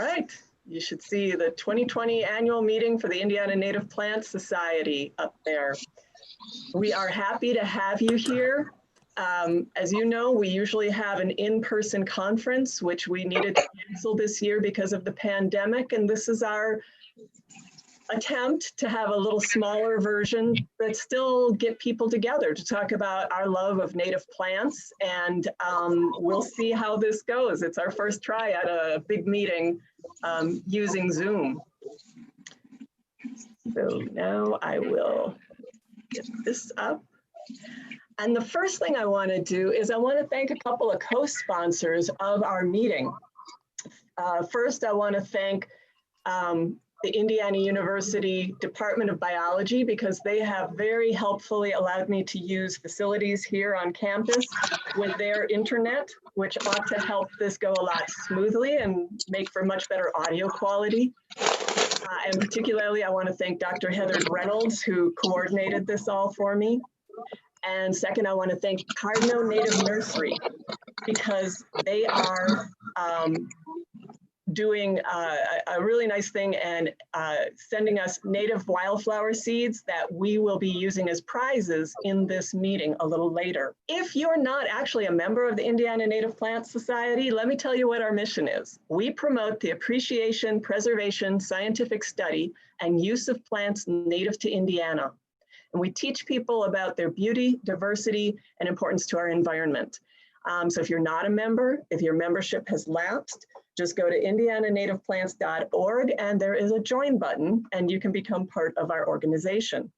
right, you should see the 2020 annual meeting for the Indiana Native Plant Society up there. We are happy to have you here. As you know, we usually have an in-person conference, which we needed to cancel this year because of the pandemic, and this is our attempt to have a little smaller version, but still get people together to talk about our love of native plants, and we'll see how this goes. It's our first try at a big meeting using Zoom. So now I will get this up. And the first thing I want to do is I want to thank a couple of co-sponsors of our meeting. First, I want to thank the Indiana University Department of Biology, because they have very helpfully allowed me to use facilities here on campus with their internet, which ought to help this go a lot smoothly and make for much better audio quality. And particularly, I want to thank Dr. Heather Reynolds, who coordinated this all for me. And second, I want to thank Cardno Native Nursery, because they are doing a really nice thing and sending us native wildflower seeds that we will be using as prizes in this meeting a little later. If you're not actually a member of the Indiana Native Plant Society, let me tell you what our mission is. We promote the appreciation, preservation, scientific study, and use of plants native to Indiana. And we teach people about their beauty, diversity, and importance to our environment. So if you're not a member, if your membership has lapsed, just go to indiananativeplants.org and there is a join button and you can become part of our organization.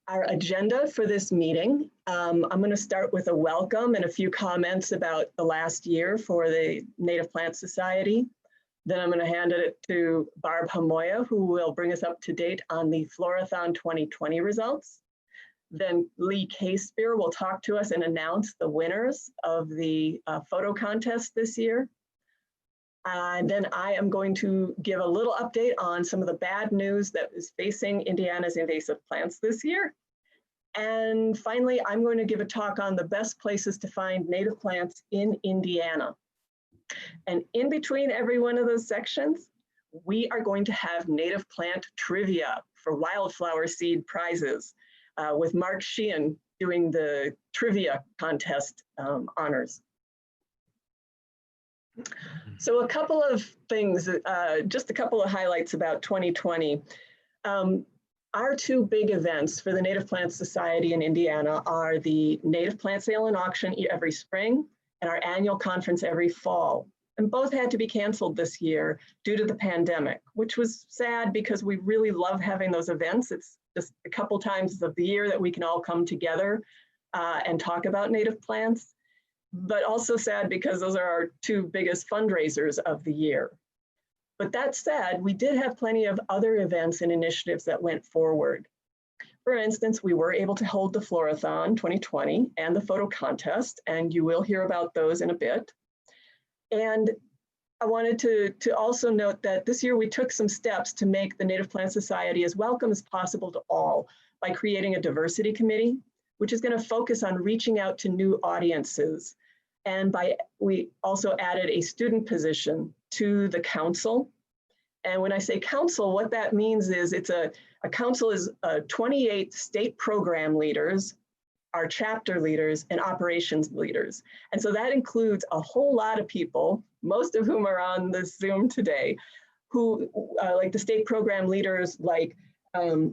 Our agenda for this meeting, I'm going to start with a welcome and a few comments about the last year for the Native Plant Society. Then I'm going to hand it to Barb Hamoya, who will bring us up to date on the Florathon 2020 results. Then Lee Caspear will talk to us and announce the winners of the photo contest this year. And then I am going to give a little update on some of the bad news that is facing Indiana's invasive plants this year. And finally, I'm going to give a talk on the best places to find native plants in Indiana. And in between every one of those sections, we are going to have native plant trivia for wildflower seed prizes. With Mark Sheehan doing the trivia contest honors. So a couple of things, just a couple of highlights about 2020. Our two big events for the Native Plant Society in Indiana are the Native Plant Sale and Auction every spring and our annual conference every fall. And both had to be canceled this year due to the pandemic, which was sad because we really love having those events. It's just a couple times of the year that we can all come together and talk about native plants, but also sad because those are our two biggest fundraisers of the year. But that said, we did have plenty of other events and initiatives that went forward. For instance, we were able to hold the Florathon 2020 and the photo contest, and you will hear about those in a bit. And I wanted to also note that this year we took some steps to make the Native Plant Society as welcome as possible to all by creating a diversity committee, which is going to focus on reaching out to new audiences. And we also added a student position to the council. And when I say council, what that means is it's a council is 28 state program leaders, our chapter leaders, and operations leaders. And so that includes a whole lot of people, most of whom are on this Zoom today, who like the state program leaders like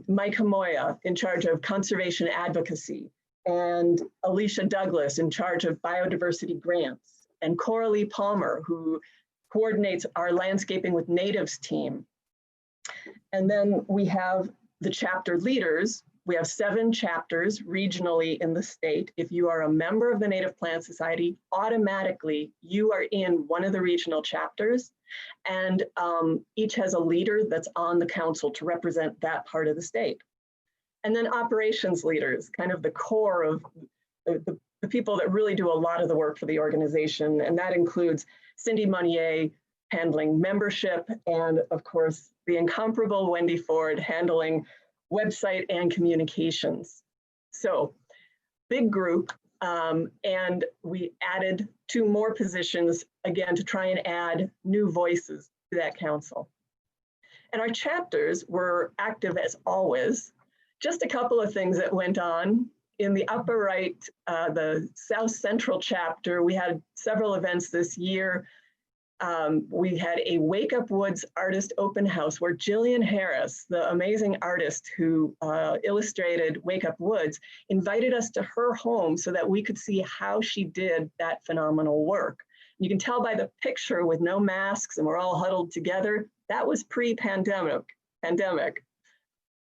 Mike Hamoya in charge of conservation advocacy, and Alicia Douglas in charge of biodiversity grants, and Coralie Palmer, who coordinates our Landscaping with Natives team. And then we have the chapter leaders. We have 7 chapters regionally in the state. If you are a member of the Native Plant Society, automatically you are in one of the regional chapters, and each has a leader that's on the council to represent that part of the state. And then operations leaders, kind of the core of the people that really do a lot of the work for the organization, and that includes Cindy Monnier handling membership, and of course, the incomparable Wendy Ford handling website and communications. So big group, And we added 2 more positions, again, to try and add new voices to that council. And our chapters were active as always. Just a couple of things that went on. In the upper right, the South Central chapter, we had several events this year. We had a Wake Up Woods artist open house where Jillian Harris, the amazing artist who illustrated Wake Up Woods, invited us to her home so that we could see how she did that phenomenal work. You can tell by the picture with no masks and we're all huddled together, that was pre-pandemic.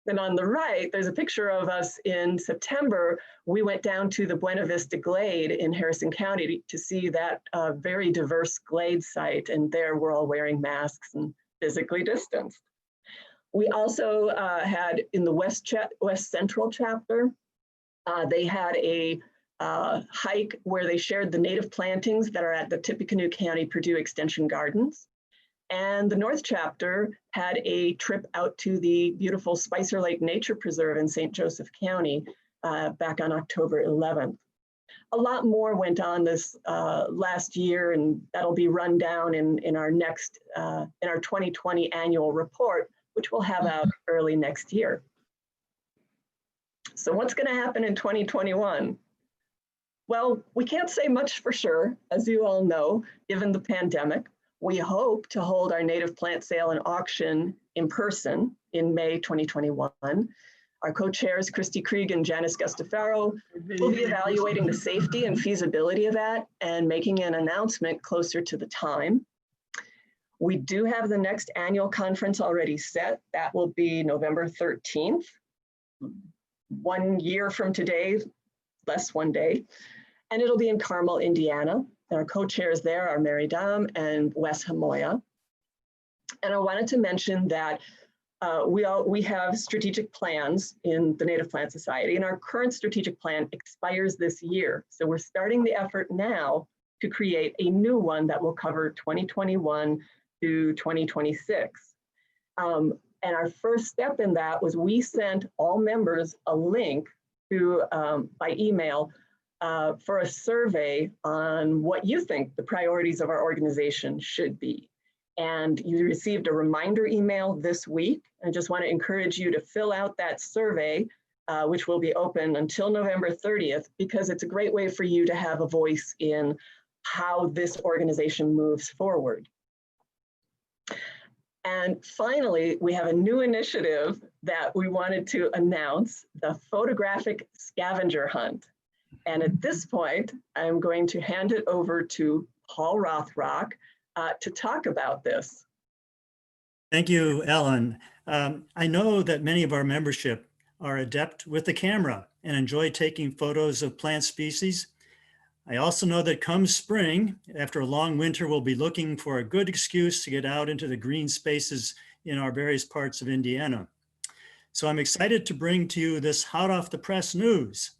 Then on the right, there's a picture of us in September. We went down to the Buena Vista Glade in Harrison County to see that very diverse glade site. And there we're all wearing masks and physically distanced. We also had in the West Central chapter, they had a hike where they shared the native plantings that are at the Tippecanoe County Purdue Extension Gardens. And the North chapter had a trip out to the beautiful Spicer Lake Nature Preserve in St. Joseph County back on October 11th. A lot more went on this last year, and that'll be run down in our next, in our 2020 annual report, which we'll have out early next year. So what's going to happen in 2021? Well, we can't say much for sure, as you all know, given the pandemic. We hope to hold our native plant sale and auction in person in May 2021. Our co-chairs, Christy Krieg and Janice Gustafaro, will be evaluating the safety and feasibility of that and making an announcement closer to the time. We do have the next annual conference already set. That will be November 13th, 1 year from today, less 1 day. And it'll be in Carmel, Indiana. Our co-chairs there are Mary Dam and Wes Hamoya. And I wanted to mention that we have strategic plans in the Native Plant Society, and our current strategic plan expires this year. So we're starting the effort now to create a new one that will cover 2021 to 2026. And our first step in that was we sent all members a link to, by email for a survey on what you think the priorities of our organization should be. And you received a reminder email this week. I just want to encourage you to fill out that survey, which will be open until November 30th, because it's a great way for you to have a voice in how this organization moves forward. And finally, we have a new initiative that we wanted to announce, the Photographic Scavenger Hunt. And at this point, I'm going to hand it over to Paul Rothrock to talk about this. Thank you, Ellen. I know that many of our membership are adept with the camera and enjoy taking photos of plant species. I also know that come spring, after a long winter, we'll be looking for a good excuse to get out into the green spaces in our various parts of Indiana. So I'm excited to bring to you this hot off the press news.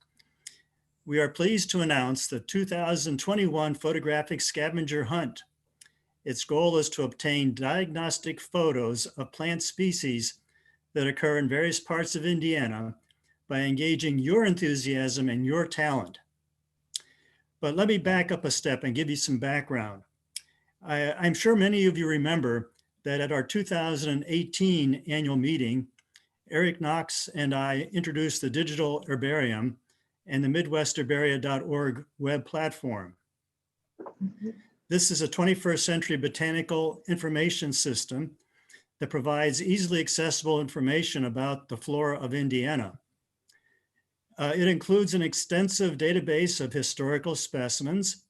We are pleased to announce the 2021 Photographic Scavenger Hunt. Its goal is to obtain diagnostic photos of plant species that occur in various parts of Indiana by engaging your enthusiasm and your talent. But let me back up a step and give you some background. I'm sure many of you remember that at our 2018 annual meeting, Eric Knox and I introduced the digital herbarium and the MidwestHerbaria.org web platform. This is a 21st century botanical information system that provides easily accessible information about the flora of Indiana. It includes an extensive database of historical specimens,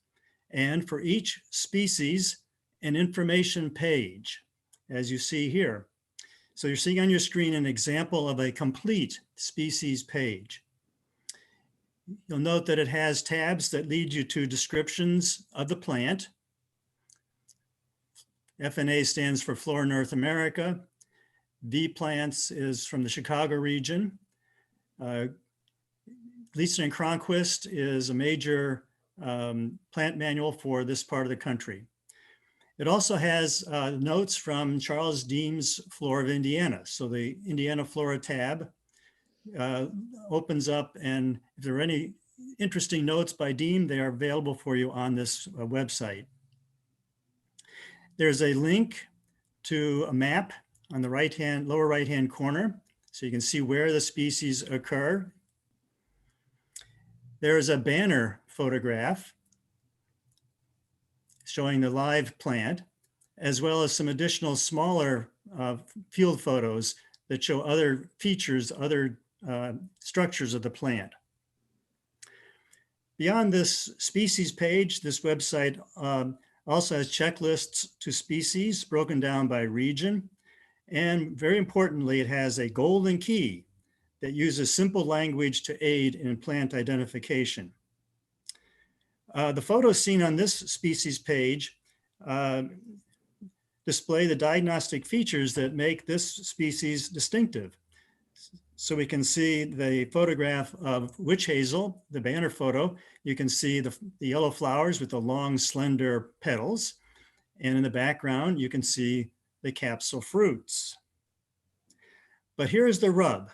and for each species, an information page, as you see here. So you're seeing on your screen an example of a complete species page. You'll note that it has tabs that lead you to descriptions of the plant. FNA stands for Flora North America. V Plants is from the Chicago region. Gleason and Cronquist is a major plant manual for this part of the country. It also has notes from Charles Deem's Flora of Indiana. So the Indiana Flora tab opens up, and if there are any interesting notes by Dean. They are available for you on this website. There's a link to a map on the lower right-hand corner, so you can see where the species occur. There's a banner photograph showing the live plant, as well as some additional smaller field photos that show other features, other structures of the plant. Beyond this species page, this website also has checklists to species broken down by region. And very importantly, it has a golden key that uses simple language to aid in plant identification. The photos seen on this species page display the diagnostic features that make this species distinctive. So we can see the photograph of witch hazel, the banner photo. You can see the yellow flowers with the long, slender petals. And in the background, you can see the capsule fruits. But here's the rub.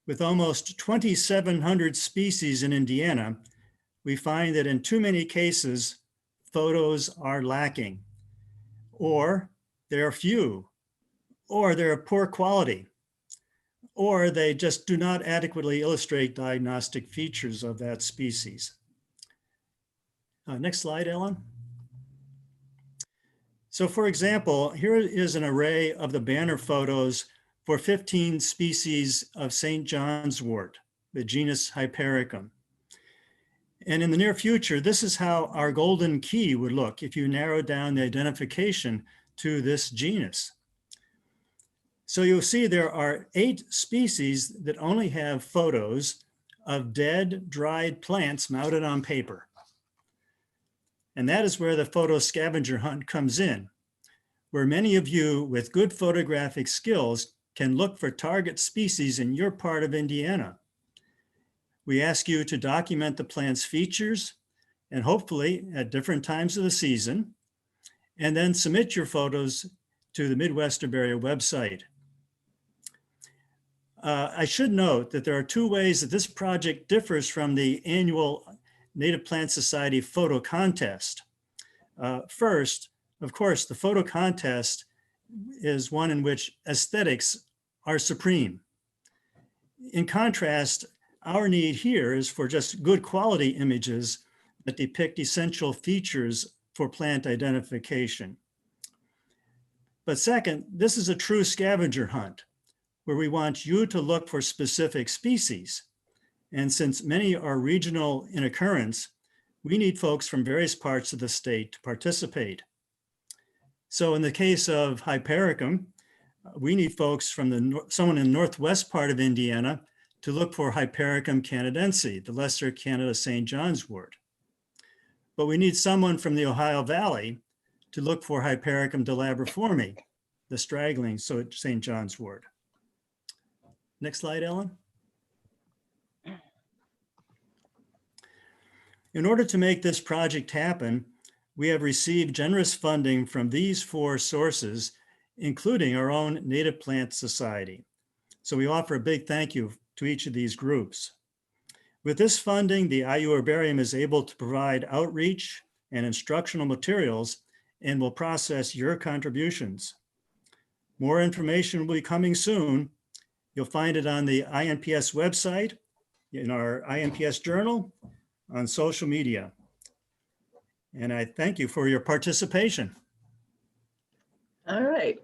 With almost 2,700 species in Indiana, we find that in too many cases, photos are lacking, or they're few, or they're of poor quality, or they just do not adequately illustrate diagnostic features of that species. Next slide, Ellen. So for example, here is an array of the banner photos for 15 species of St. John's wort, the genus Hypericum. And in the near future, this is how our golden key would look if you narrow down the identification to this genus. So you'll see there are 8 species that only have photos of dead, dried plants mounted on paper. And that is where the photo scavenger hunt comes in, where many of you with good photographic skills can look for target species in your part of Indiana. We ask you to document the plant's features, and hopefully at different times of the season, and then submit your photos to the Midwest Herbaria website. I should note that there are 2 ways that this project differs from the annual Native Plant Society photo contest. First, of course, the photo contest is one in which aesthetics are supreme. In contrast, our need here is for just good quality images that depict essential features for plant identification. But second, this is a true scavenger hunt where we want you to look for specific species. And since many are regional in occurrence, we need folks from various parts of the state to participate. So in the case of Hypericum, we need folks from someone in the northwest part of Indiana to look for Hypericum canadense, the lesser Canada St. John's wort. But we need someone from the Ohio Valley to look for Hypericum delabriforme, the straggling St. John's wort. Next slide, Ellen. In order to make this project happen, we have received generous funding from these 4 sources, including our own Native Plant Society. So we offer a big thank you to each of these groups. With this funding, the IU Herbarium is able to provide outreach and instructional materials and will process your contributions. More information will be coming soon. You'll find it on the INPS website, in our INPS journal, on social media. And I thank you for your participation. All right.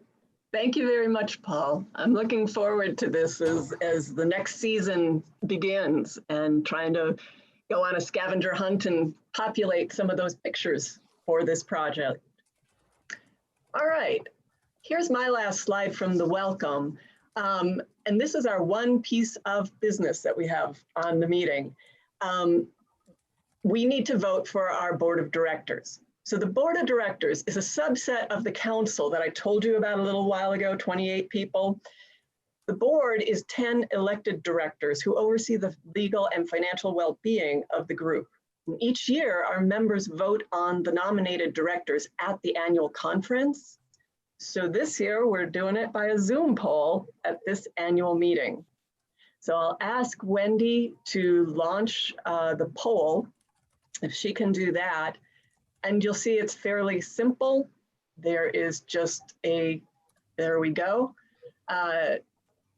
Thank you very much, Paul. I'm looking forward to this as the next season begins and trying to go on a scavenger hunt and populate some of those pictures for this project. All right. Here's my last slide from the welcome. And this is our one piece of business that we have on the meeting. We need to vote for our board of directors. So the board of directors is a subset of the council that I told you about a little while ago, 28 people. The board is 10 elected directors who oversee the legal and financial well-being of the group. And each year, our members vote on the nominated directors at the annual conference. So this year, we're doing it by a Zoom poll at this annual meeting. So I'll ask Wendy to launch the poll, if she can do that. And you'll see it's fairly simple. There is just there we go.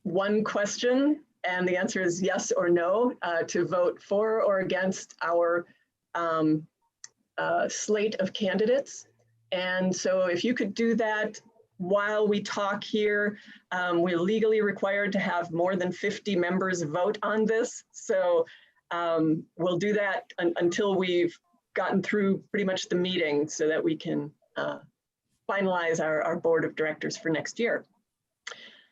One question, and the answer is yes or no to vote for or against our slate of candidates. And so if you could do that while we talk here, we're legally required to have more than 50 members vote on this. So we'll do that until we've gotten through pretty much the meeting so that we can finalize our board of directors for next year.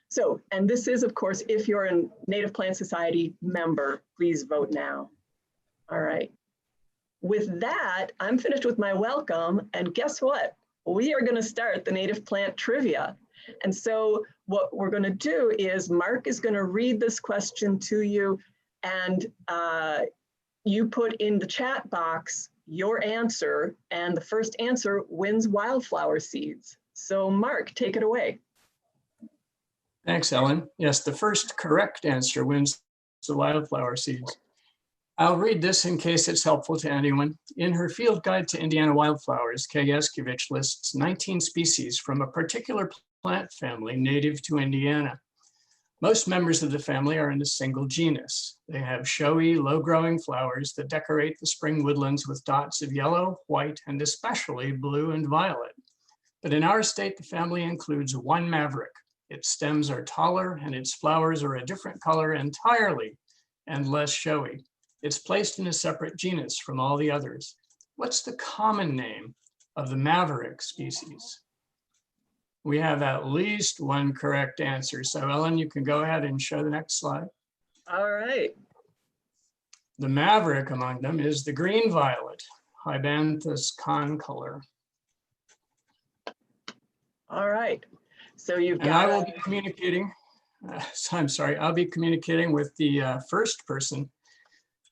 So, and this is, of course, if you're a Native Plant Society member, please vote now. All right. With that, I'm finished with my welcome, and guess what? We are going to start the native plant trivia. And so what we're going to do is Mark is going to read this question to you, and you put in the chat box your answer, and the first answer wins wildflower seeds. So Mark, take it away. Thanks, Ellen. Yes, the first correct answer wins the wildflower seeds. I'll read this in case it's helpful to anyone. In her Field Guide to Indiana Wildflowers, Kay Eskevich lists 19 species from a particular plant family native to Indiana. Most members of the family are in a single genus. They have showy, low-growing flowers that decorate the spring woodlands with dots of yellow, white, and especially blue and violet. But in our state, the family includes one maverick. Its stems are taller and its flowers are a different color entirely and less showy. It's placed in a separate genus from all the others. What's the common name of the maverick species? We have at least one correct answer. So Ellen, you can go ahead and show the next slide. All right. The maverick among them is the green violet, Hybanthus concolor. All right. So you've got. And I will be communicating. I'm sorry. I'll be communicating with the first person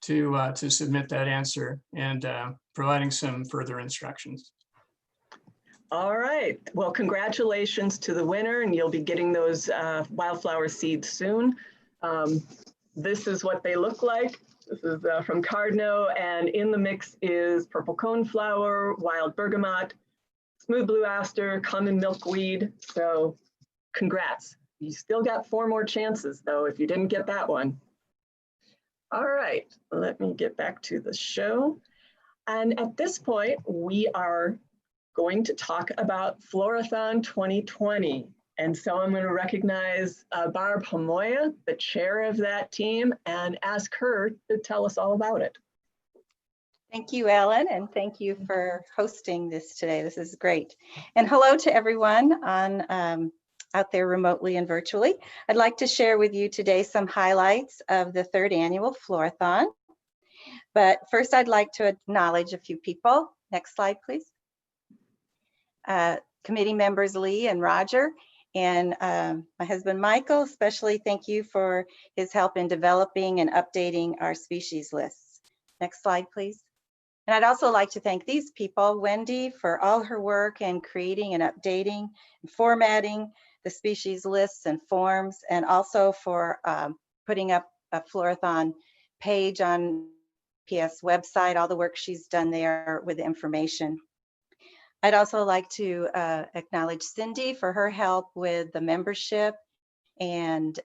to submit that answer and providing some further instructions. All right. Well, congratulations to the winner, and you'll be getting those wildflower seeds soon. This is what they look like. This is from Cardno, and in the mix is purple coneflower, wild bergamot, smooth blue aster, common milkweed. So congrats. You still got 4 more chances though if you didn't get that one. All right, let me get back to the show. And at this point, we are going to talk about Florathon 2020. And so I'm going to recognize Barb Hamoya, the chair of that team, and ask her to tell us all about it. Thank you, Ellen, and thank you for hosting this today. This is great. And hello to everyone on out there remotely and virtually. I'd like to share with you today some highlights of the 3rd annual Florathon. But first, I'd like to acknowledge a few people. Next slide, please. Committee members Lee and Roger, and my husband Michael, especially thank you for his help in developing and updating our species lists. Next slide, please. And I'd also like to thank these people, Wendy, for all her work in creating and updating and formatting the species lists and forms, and also for putting up a Florathon page on INPS website, all the work she's done there with the information. I'd also like to acknowledge Cindy for her help with the membership and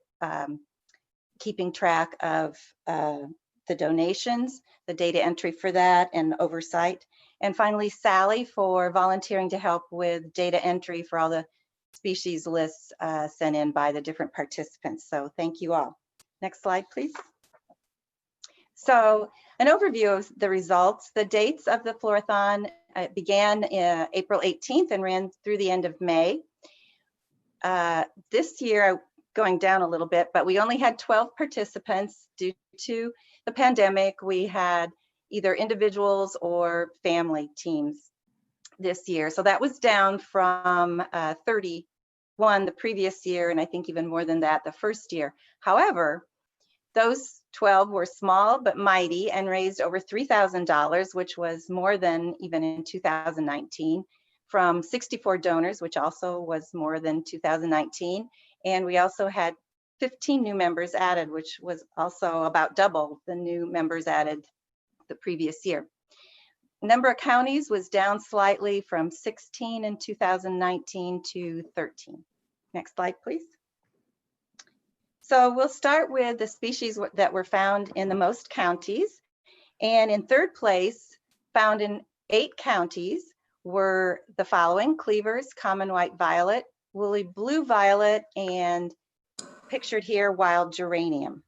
keeping track of the donations, the data entry for that, and oversight. And finally, Sally for volunteering to help with data entry for all the species lists sent in by the different participants. So thank you all. Next slide, please. So an overview of the results. The dates of the Florathon began April 18th and ran through the end of May. This year, going down a little bit, but we only had 12 participants due to the pandemic. We had either individuals or family teams this year. So that was down from 31 the previous year, and I think even more than that the first year. However, those 12 were small but mighty and raised over $3,000, which was more than even in 2019, from 64 donors, which also was more than 2019. And we also had 15 new members added, which was also about double the new members added the previous year. Number of counties was down slightly from 16 in 2019 to 13. Next slide, please. So we'll start with the species that were found in the most counties. And in third place, found in 8 counties, were the following: cleavers, common white violet, woolly blue violet, and pictured here, wild geranium.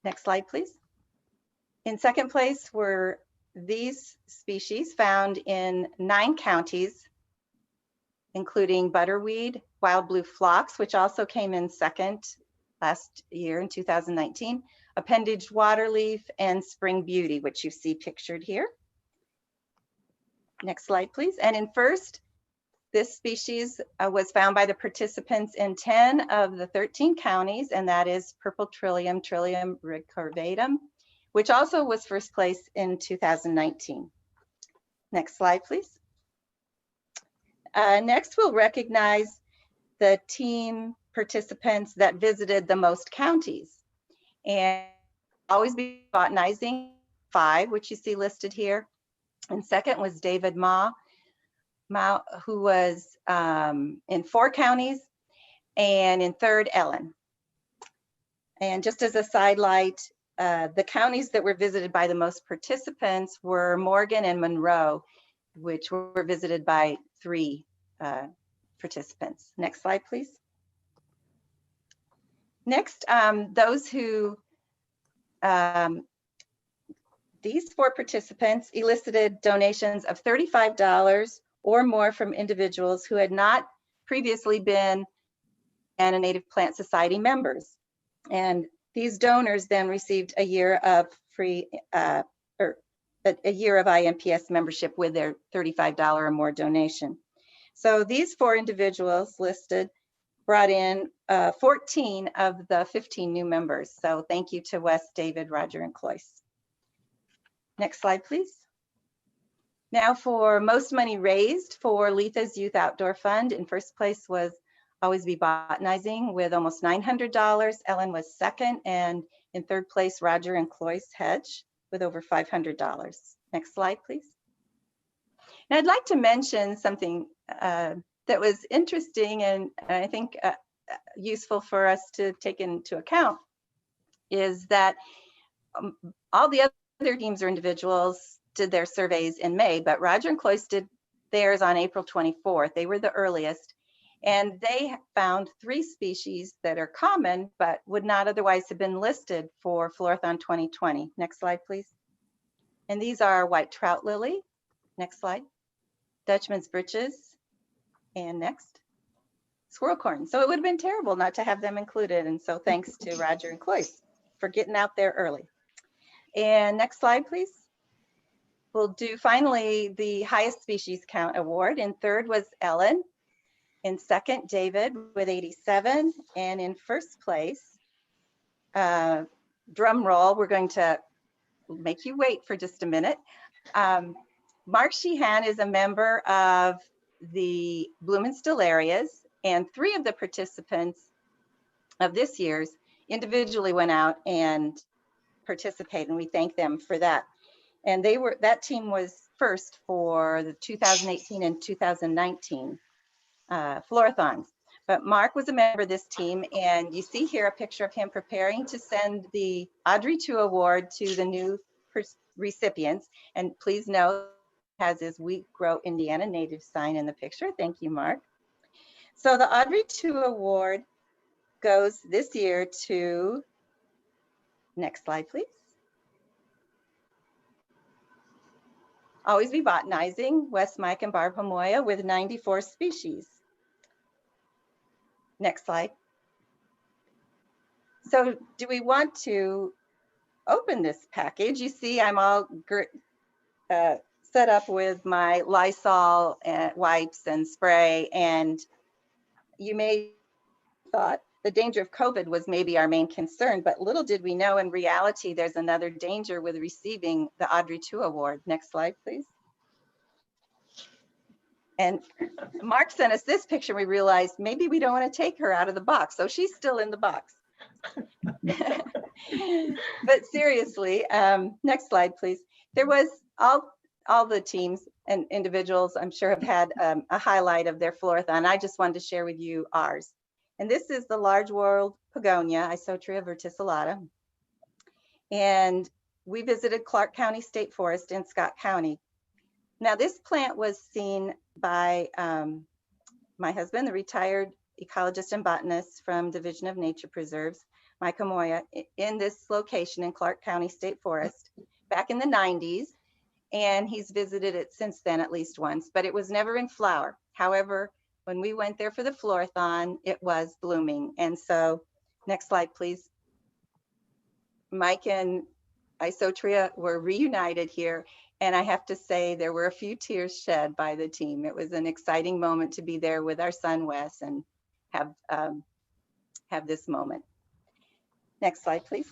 Next slide, please. In second place were these species found in 9 counties, including butterweed, wild blue phlox, which also came in second last year in 2019, appendaged waterleaf, and spring beauty, which you see pictured here. Next slide, please. And in first, this species was found by the participants in 10 of the 13 counties, and that is purple trillium, Trillium recurvatum, which also was first place in 2019. Next slide, please. Next, we'll recognize the team participants that visited the most counties. And always be botanizing 5, which you see listed here. And second was David Ma, who was in 4 counties, and in third, Ellen. And just as a sidelight, the counties that were visited by the most participants were Morgan and Monroe, which were visited by 3 participants. Next slide, please. Next, those who, these 4 participants elicited donations of $35 or more from individuals who had not previously been Indiana Native Plant Society members. And these donors then received a year of free, or a year of INPS membership with their $35 or more donation. So these 4 individuals listed brought in 14 of the 15 new members. So thank you to Wes, David, Roger, and Cloyce. Next slide, please. Now for most money raised for Letha's Youth Outdoor Fund. In first place was Always Be Botanizing with almost $900. Ellen was second, and in third place, Roger and Cloyce Hedge with over $500. Next slide, please. Now I'd like to mention something that was interesting and I think useful for us to take into account, is that all the other teams or individuals did their surveys in May, but Roger and Cloyce did theirs on April 24th. They were the earliest, and they found 3 species that are common but would not otherwise have been listed for Florathon 2020. Next slide, please. And these are white trout lily. Next slide. Dutchman's breeches. And next, squirrelcorn. So it would have been terrible not to have them included. And so thanks to Roger and Cloyce for getting out there early. And next slide, please. We'll do finally the highest species count award. In third was Ellen. In second, David with 87. And in first place, drum roll, we're going to make you wait for just a minute. Mark Sheehan is a member of the Bloom and Stellarias, and 3 of the participants of this year's individually went out and participated, and we thank them for that. And that team was first for the 2018 and 2019 Florathons. But Mark was a member of this team, and you see here a picture of him preparing to send the Audrey II Award to the new recipients. And please note, has his We Grow Indiana Native sign in the picture. Thank you, Mark. So the Audrey II Award goes this year to, next slide, please. Always Be Botanizing, Wes, Mike, and Barb Hamoya with 94 species. Next slide. So do we want to open this package? You see I'm all set up with my Lysol wipes and spray, and you may thought the danger of COVID was maybe our main concern, but little did we know in reality there's another danger with receiving the Audrey II Award. Next slide, please. And Mark sent us this picture. We realized maybe we don't want to take her out of the box. So she's still in the box. But seriously, next slide, please. There was all the teams and individuals, I'm sure, have had a highlight of their Florathon. I just wanted to share with you ours. And this is the large world Pogonia, Isotria verticillata. And we visited Clark County State Forest in Scott County. Now, this plant was seen by my husband, the retired ecologist and botanist from Division of Nature Preserves, Mike Amoya, in this location in Clark County State Forest back in the 90s. And he's visited it since then at least once, but it was never in flower. However, when we went there for the Florathon, it was blooming. And so, next slide, please. Mike and Isotria were reunited here. And I have to say, there were a few tears shed by the team. It was an exciting moment to be there with our son, Wes, and have this moment. Next slide, please.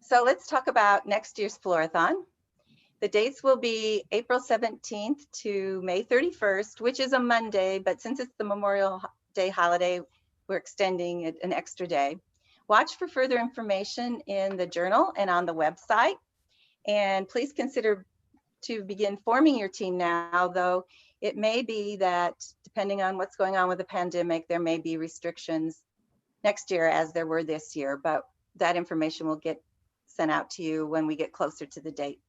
So let's talk about next year's Florathon. The dates will be April 17th to May 31st, which is a Monday, but since it's the Memorial Day holiday, we're extending it an extra day. Watch for further information in the journal and on the website. And please consider to begin forming your team now, though it may be that depending on what's going on with the pandemic, there may be restrictions next year as there were this year, but that information will get sent out to you when we get closer to the date.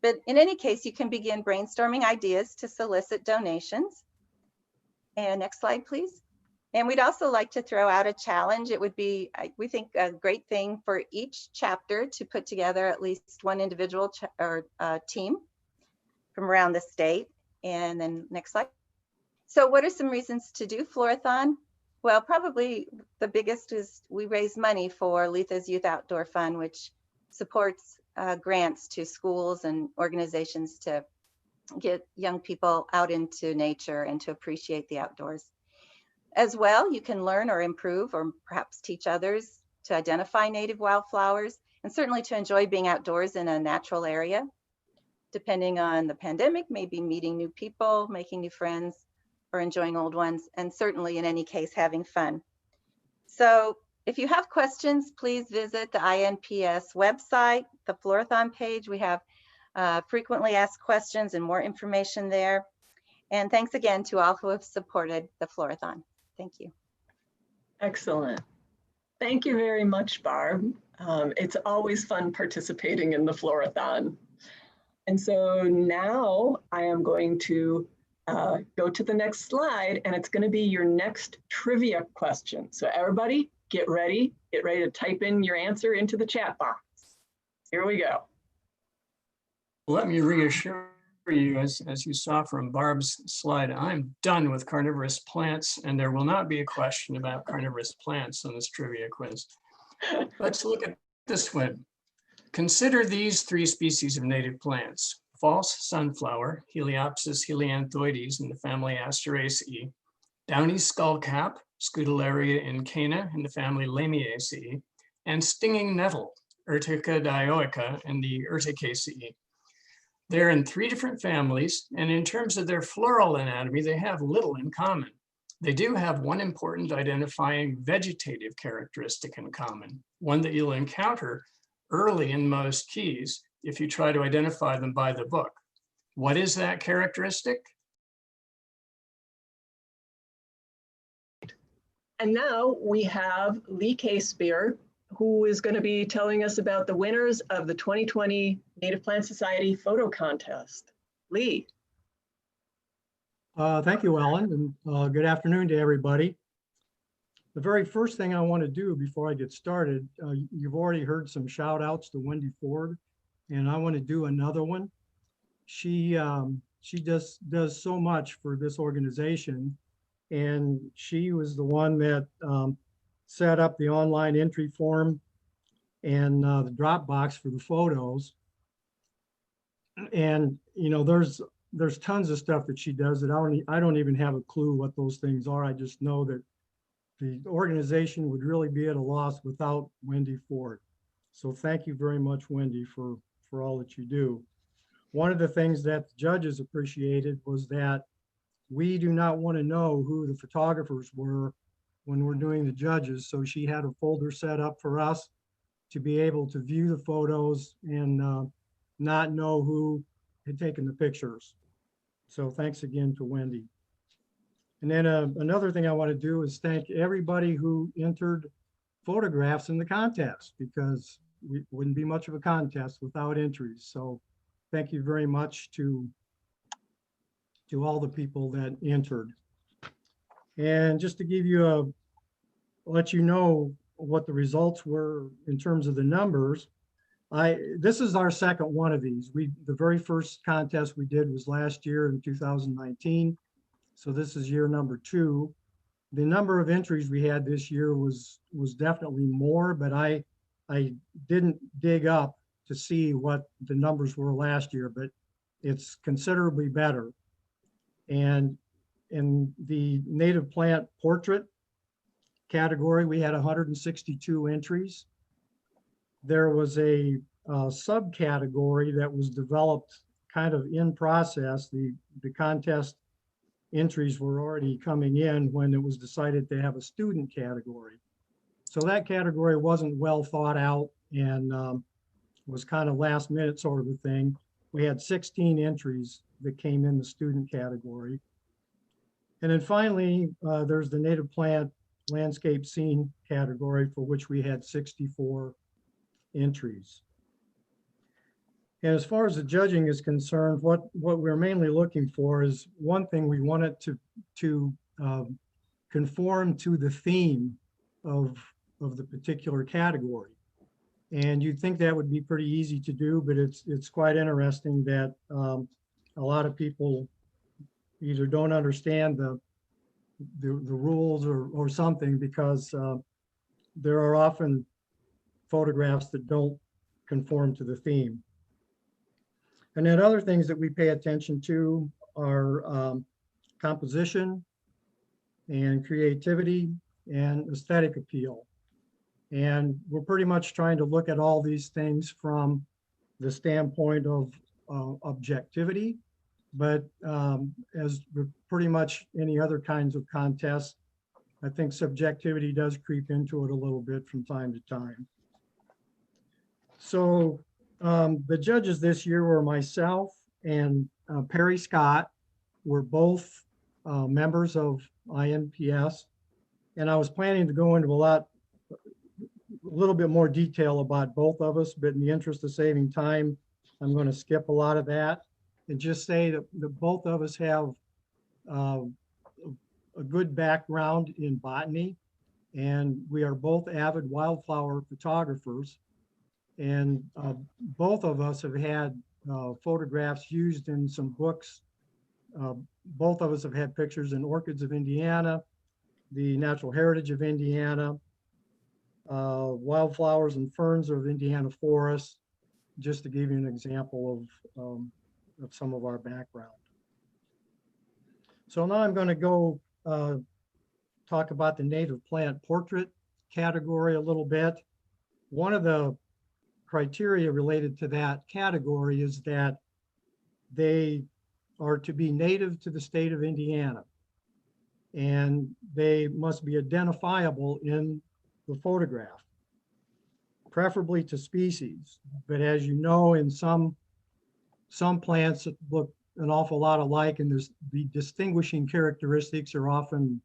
But in any case, you can begin brainstorming ideas to solicit donations. And next slide, please. And we'd also like to throw out a challenge. It would be, we think, a great thing for each chapter to put together at least one individual team from around the state. And then next slide. So what are some reasons to do Florathon? Well, probably the biggest is we raise money for Letha's Youth Outdoor Fund, which supports grants to schools and organizations to get young people out into nature and to appreciate the outdoors. As well, you can learn or improve or perhaps teach others to identify native wildflowers and certainly to enjoy being outdoors in a natural area. Depending on the pandemic, maybe meeting new people, making new friends, or enjoying old ones, and certainly in any case, having fun. So if you have questions, please visit the INPS website, the Florathon page. We have frequently asked questions and more information there. And thanks again to all who have supported the Florathon. Thank you. Excellent. Thank you very much, Barb. It's always fun participating in the Florathon. And so now I am going to go to the next slide, and it's going to be your next trivia question. So everybody, get ready to type in your answer into the chat box. Here we go. Let me reassure you, as you saw from Barb's slide, I'm done with carnivorous plants, and there will not be a question about carnivorous plants on this trivia quiz. Let's look at this one. Consider these three species of native plants: false sunflower, Heliopsis helianthoides in the family Asteraceae, downy skullcap, Scutellaria incana in the family Lamiaceae, and stinging nettle, Urtica dioica in the Urticaceae. They're in three different families, and in terms of their floral anatomy, they have little in common. They do have one important identifying vegetative characteristic in common, one that you'll encounter early in most keys if you try to identify them by the book. What is that characteristic? And now we have Lee Caspear, who is going to be telling us about the winners of the 2020 Native Plant Society photo contest. Lee. Thank you, Ellen, and good afternoon to everybody. The very first thing I want to do before I get started, you've already heard some shout outs to Wendy Ford, and I want to do another one. She does so much for this organization, and she was the one that set up the online entry form and the Dropbox for the photos. And you know, there's tons of stuff that she does that I don't even have a clue what those things are. I just know that the organization would really be at a loss without Wendy Ford. So thank you very much, Wendy, for all that you do. One of the things that the judges appreciated was that we do not want to know who the photographers were when we're doing the judges. So she had a folder set up for us to be able to view the photos and not know who had taken the pictures. So thanks again to Wendy. And then another thing I want to do is thank everybody who entered photographs in the contest, because it wouldn't be much of a contest without entries. So thank you very much to all the people that entered. And just to give you let you know what the results were in terms of the numbers, this is our second one of these. The very first contest we did was last year in 2019. So this is year number 2. The number of entries we had this year was definitely more, but I didn't dig up to see what the numbers were last year, but it's considerably better. And in the native plant portrait category, we had 162 entries. There was a subcategory that was developed kind of in process. The contest entries were already coming in when it was decided to have a student category. So that category wasn't well thought out and was kind of last minute sort of a thing. We had 16 entries that came in the student category. And then finally, there's the native plant landscape scene category, for which we had 64 entries. And as far as the judging is concerned, what we're mainly looking for is, one thing, we want it to conform to the theme of the particular category. And you'd think that would be pretty easy to do, but it's quite interesting that a lot of people either don't understand the rules or something, because there are often photographs that don't conform to the theme. And then other things that we pay attention to are composition and creativity and aesthetic appeal. And we're pretty much trying to look at all these things from the standpoint of objectivity. But as with pretty much any other kinds of contests, I think subjectivity does creep into it a little bit from time to time. So the judges this year were myself and Perry Scott. We're both members of INPS. And I was planning to go into a little bit more detail about both of us, but in the interest of saving time, I'm going to skip a lot of that and just say that both of us have a good background in botany, and we are both avid wildflower photographers. And both of us have had photographs used in some books. Both of us have had pictures in Orchids of Indiana, the Natural Heritage of Indiana, Wildflowers and Ferns of Indiana Forests, just to give you an example of some of our background. So now I'm going to go talk about the native plant portrait category a little bit. One of the criteria related to that category is that they are to be native to the state of Indiana, and they must be identifiable in the photograph, preferably to species. But as you know, in some plants that look an awful lot alike, and the distinguishing characteristics are often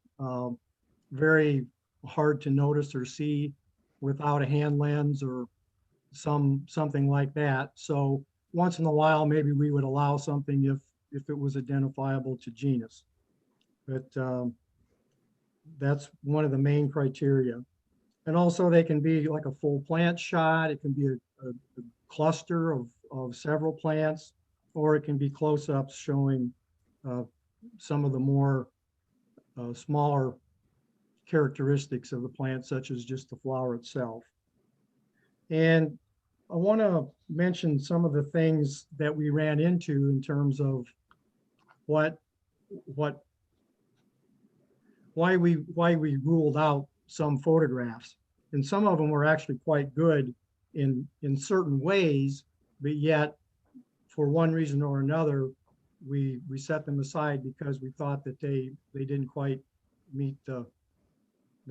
very hard to notice or see without a hand lens or something like that. So once in a while, maybe we would allow something if it was identifiable to genus. But that's one of the main criteria. And also they can be like a full plant shot. It can be a cluster of several plants, or it can be close-ups showing some of the more smaller characteristics of the plant, such as just the flower itself. And I want to mention some of the things that we ran into in terms of why we ruled out some photographs. And some of them were actually quite good in certain ways, but yet for one reason or another, we set them aside because we thought that they didn't quite meet the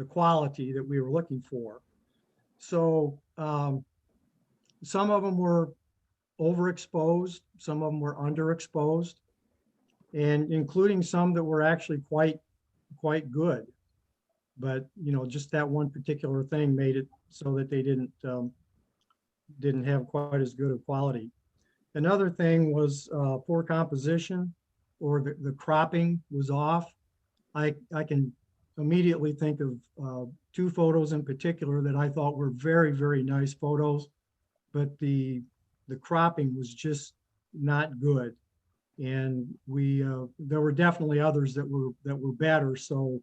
quality that we were looking for. So some of them were overexposed, some of them were underexposed, and including some that were actually quite good. But just that one particular thing made it so that they didn't have quite as good a quality. Another thing was poor composition, or the cropping was off. I can immediately think of two photos in particular that I thought were very, very nice photos, but the cropping was just not good. And there were definitely others that were better. So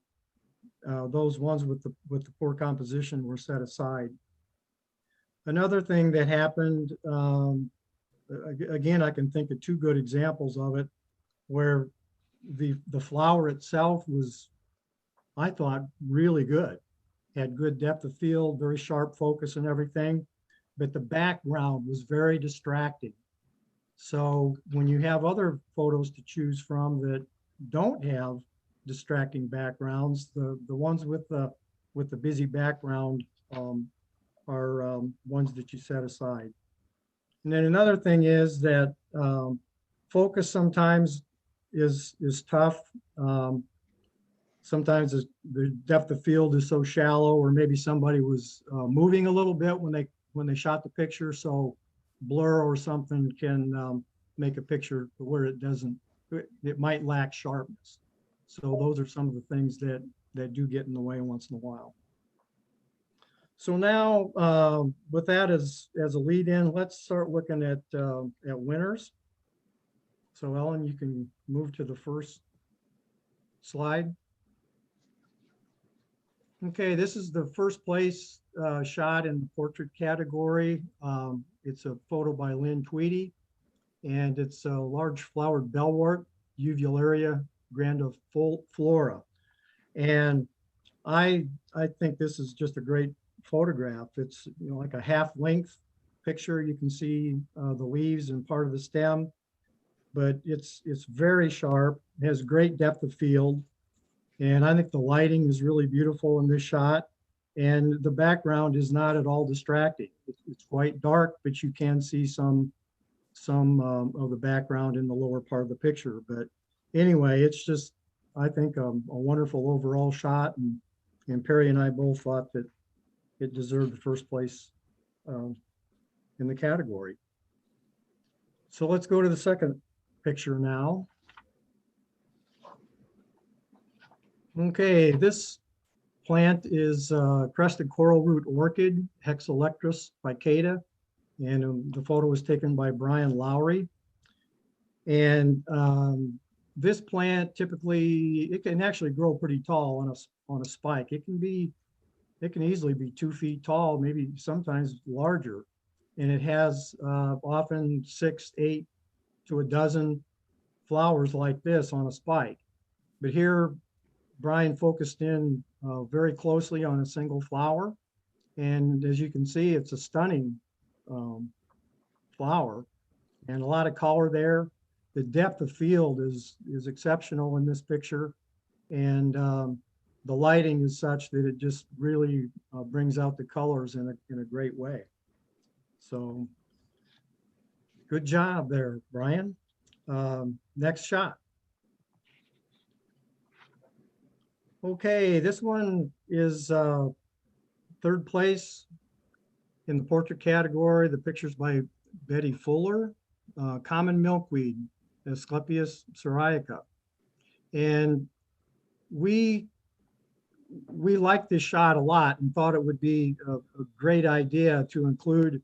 those ones with the poor composition were set aside. Another thing that happened, again, I can think of two good examples of it, where the flower itself was, I thought, really good. Had good depth of field, very sharp focus and everything, but the background was very distracting. So when you have other photos to choose from that don't have distracting backgrounds, the ones with the busy background are ones that you set aside. And then another thing is that focus sometimes is tough. Sometimes the depth of field is so shallow, or maybe somebody was moving a little bit when they shot the picture. So blur or something can make a picture where it might lack sharpness. So those are some of the things that do get in the way once in a while. So now with that as a lead in, let's start looking at winners. So Ellen, you can move to the first slide. Okay, this is the first place shot in the portrait category. It's a photo by Lynn Tweedy, and it's a large flowered bellwort, Uvularia grandiflora. And I think this is just a great photograph. It's like a half-length picture. You can see the leaves and part of the stem, but it's very sharp. It has great depth of field. And I think the lighting is really beautiful in this shot. And the background is not at all distracting. It's quite dark, but you can see some of the background in the lower part of the picture. But anyway, it's just, I think, a wonderful overall shot. And Perry and I both thought that it deserved the first place in the category. So let's go to the second picture now. Okay, this plant is crested coral root orchid, Hexalectris picata, and the photo was taken by Brian Lowry. And this plant typically, it can actually grow pretty tall on a spike. It can easily be 2 feet tall, maybe sometimes larger. And it has often 6, 8 to a dozen flowers like this on a spike. But here, Brian focused in very closely on a single flower. And as you can see, it's a stunning flower and a lot of color there. The depth of field is exceptional in this picture. And the lighting is such that it just really brings out the colors in a great way. So good job there, Brian. Next shot. Okay, this one is third place in the portrait category. The picture's by Betty Fuller, common milkweed, Asclepias syriaca. And we liked this shot a lot and thought it would be a great idea to include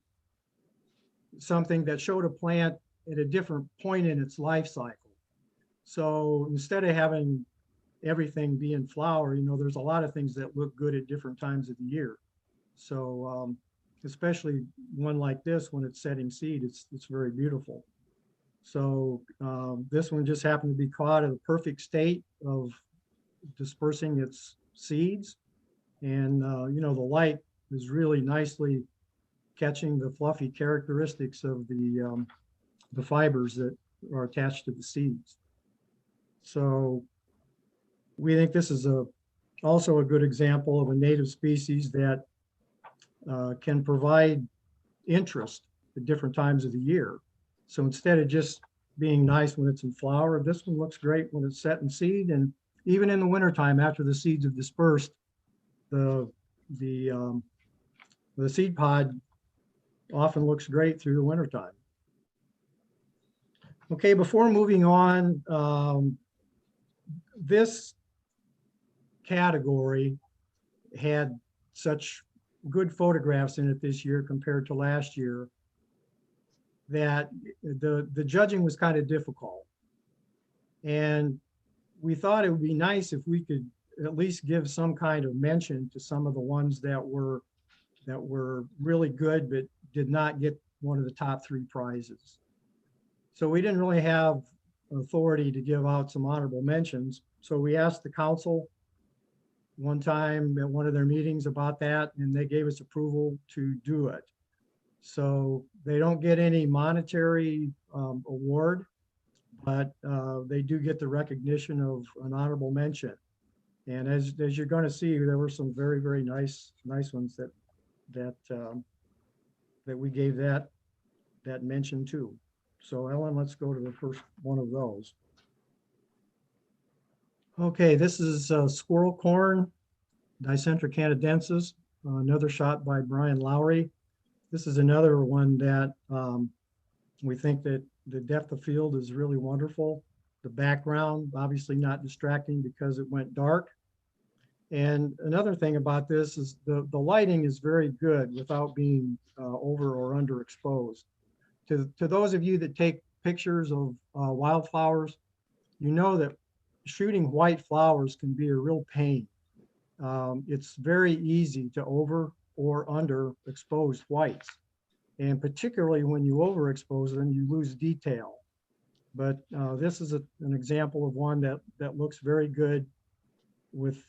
something that showed a plant at a different point in its life cycle. So instead of having everything be in flower, there's a lot of things that look good at different times of the year. So especially one like this, when it's setting seed, it's very beautiful. So this one just happened to be caught at a perfect state of dispersing its seeds. And the light is really nicely catching the fluffy characteristics of the fibers are attached to the seeds. So we think this is also a good example of a native species that can provide interest at different times of the year. So instead of just being nice when it's in flower, this one looks great when it's set in seed. And even in the wintertime, after the seeds have dispersed, the seed pod often looks great through the wintertime. Okay, before moving on, this category had such good photographs in it this year compared to last year that the judging was kind of difficult. And we thought it would be nice if we could at least give some kind of mention to some of the ones that were really good but did not get one of the top 3 prizes. So we didn't really have authority to give out some honorable mentions. So we asked the council one time at one of their meetings about that, and they gave us approval to do it. So they don't get any monetary award, but they do get the recognition of an honorable mention. And as you're going to see, there were some very, very nice ones that we gave that mention to. So Ellen, let's go to the first one of those. Okay, this is squirrel corn, Dicentra canadensis, another shot by Brian Lowry. This is another one that we think that the depth of field is really wonderful. The background, obviously not distracting because it went dark. And another thing about this is the lighting is very good without being over or underexposed. To those of you that take pictures of wildflowers, you know that shooting white flowers can be a real pain. It's very easy to over or underexpose whites. And particularly when you overexpose them, you lose detail. But this is an example of one that looks very good with,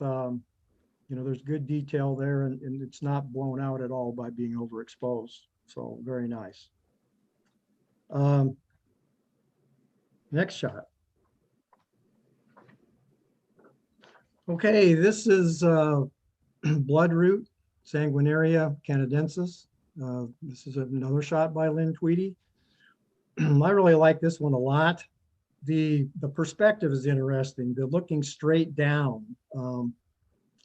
there's good detail there, and it's not blown out at all by being overexposed. So very nice. Next shot. Okay, this is bloodroot, Sanguinaria canadensis. This is another shot by Lynn Tweedy. I really like this one a lot. The perspective is interesting. They're looking straight down.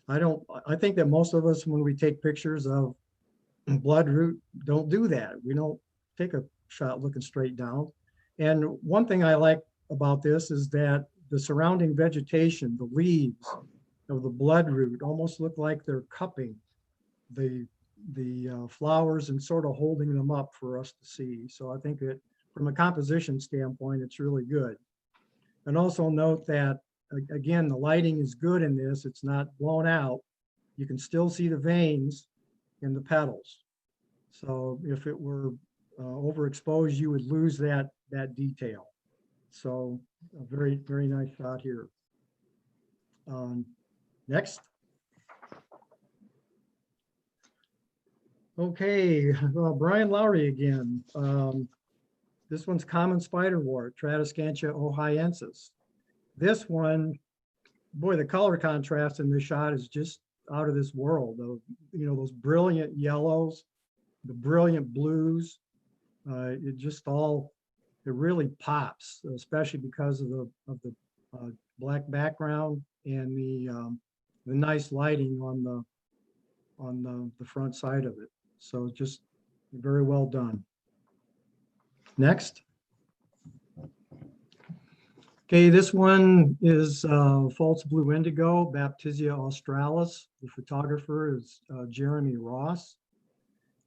I think that most of us, when we take pictures of bloodroot, don't do that. We don't take a shot looking straight down. And one thing I like about this is that the surrounding vegetation, the leaves of the bloodroot almost look like they're cupping the flowers and sort of holding them up for us to see. So I think that from a composition standpoint, it's really good. And also note that, again, the lighting is good in this. It's not blown out. You can still see the veins in the petals. So if it were overexposed, you would lose that detail. So a very, very nice shot here. Next. Okay, well, Brian Lowry again. This one's common spiderwort, Tradescantia ohiensis. This one, boy, the color contrast in this shot is just out of this world. Those brilliant yellows, the brilliant blues. It really pops, especially because of the black background and the nice lighting on the front side of it. So just very well done. Next. Okay, this one is false blue indigo, Baptisia australis. The photographer is Jeremy Ross.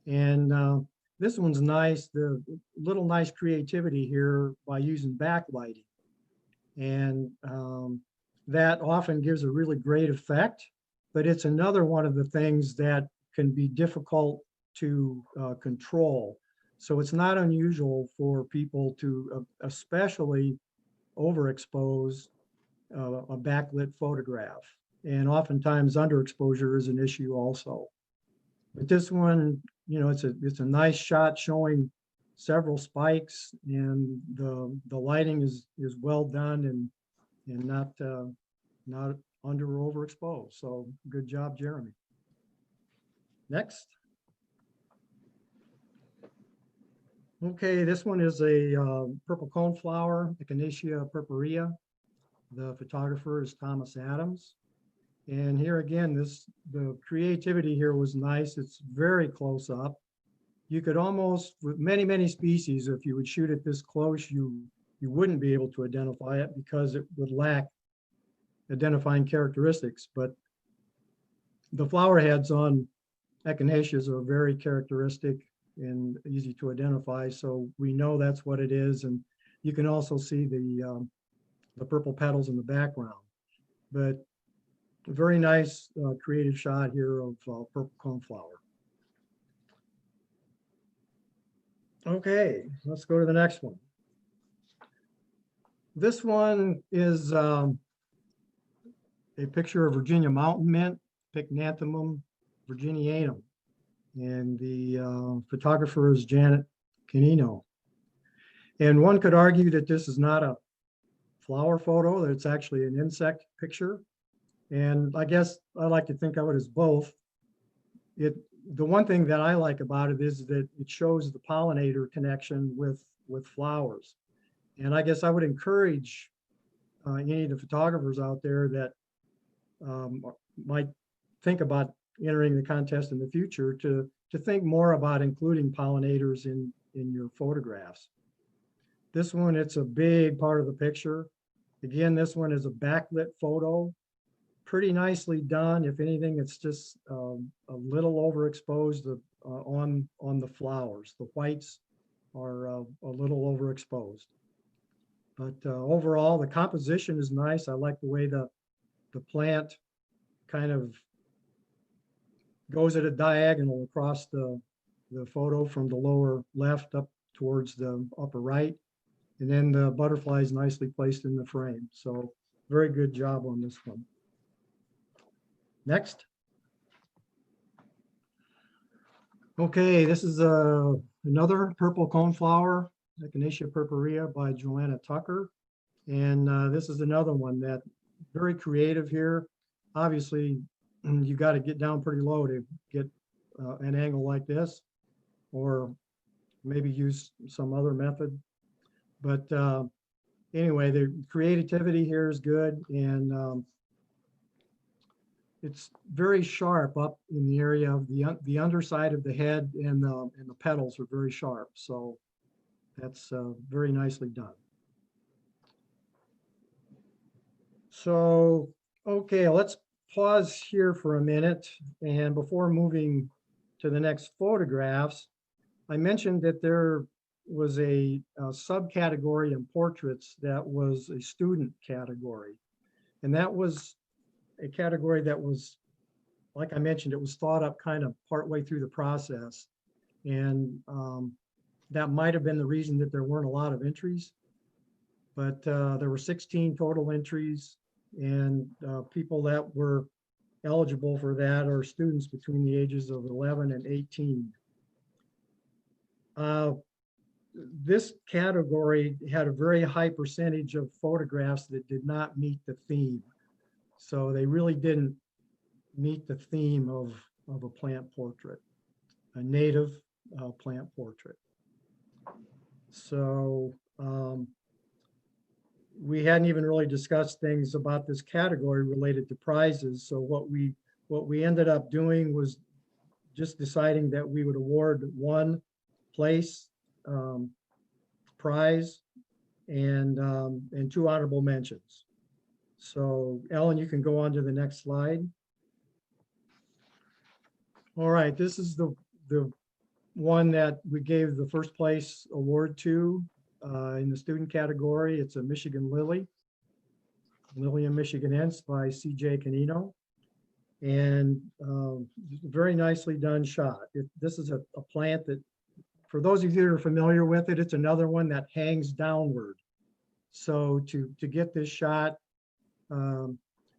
And this one's nice, the little nice creativity here by using backlighting. And that often gives a really great effect, but it's another one of the things that can be difficult to control. So it's not unusual for people to especially overexpose a backlit photograph. And oftentimes underexposure is an issue also. But this one, it's a nice shot showing several spikes, and the lighting is well done and not under or overexposed. So good job, Jeremy. Next. Okay, this one is a purple coneflower, Echinacea purpurea. The photographer is Thomas Adams. And here again, the creativity here was nice. It's very close up. You could almost, with many species, if you would shoot it this close, you wouldn't be able to identify it because it would lack identifying characteristics. But the flower heads on Echinaceas are very characteristic and easy to identify. So we know that's what it is. And you can also see the purple petals in the background. But a very nice creative shot here of purple coneflower. Okay, let's go to the next one. This one is a picture of Virginia mountain mint, Pycnanthemum virginianum. And the photographer is Janet Canino. And one could argue that this is not a flower photo, that it's actually an insect picture. And I guess I like to think of it as both. The one thing that I like about it is that it shows the pollinator connection with flowers. And I guess I would encourage any of the photographers out there that might think about entering the contest in the future to think more about including pollinators in your photographs. This one, it's a big part of the picture. Again, this one is a backlit photo, pretty nicely done. If anything, it's just a little overexposed on the flowers. The whites are a little overexposed. But overall, the composition is nice. I like the way the plant kind of goes at a diagonal across the photo from the lower left up towards the upper right. And then the butterfly is nicely placed in the frame. So very good job on this one. Next. Okay, this is another purple coneflower, Echinacea purpurea by Joanna Tucker. And this is another one that very creative here. Obviously, you got to get down pretty low to get an angle like this, or maybe use some other method. But anyway, the creativity here is good, and it's very sharp up in the area of the underside of the head, and the petals are very sharp. So that's very nicely done. So, okay, let's pause here for a minute. And before moving to the next photographs, I mentioned that there was a subcategory in portraits that was a student category. And that was a category that was, like I mentioned, it was thought up kind of partway through the process. And that might have been the reason that there weren't a lot of entries. But there were 16 total entries, and people that were eligible for that are students between the ages of 11 and 18. This category had a very high percentage of photographs that did not meet the theme. So they really didn't meet the theme of a plant portrait, a native plant portrait. So we hadn't even really discussed things about this category related to prizes. So what we ended up doing was just deciding that we would award one place prize and 2 honorable mentions. So Ellen, you can go on to the next slide. All right, this is the one that we gave the first place award to in the student category. It's a Michigan Lily, Lilium michiganense by C.J. Canino. And very nicely done shot. This is a plant that, for those of you that are familiar with it, it's another one that hangs downward. So to get this shot,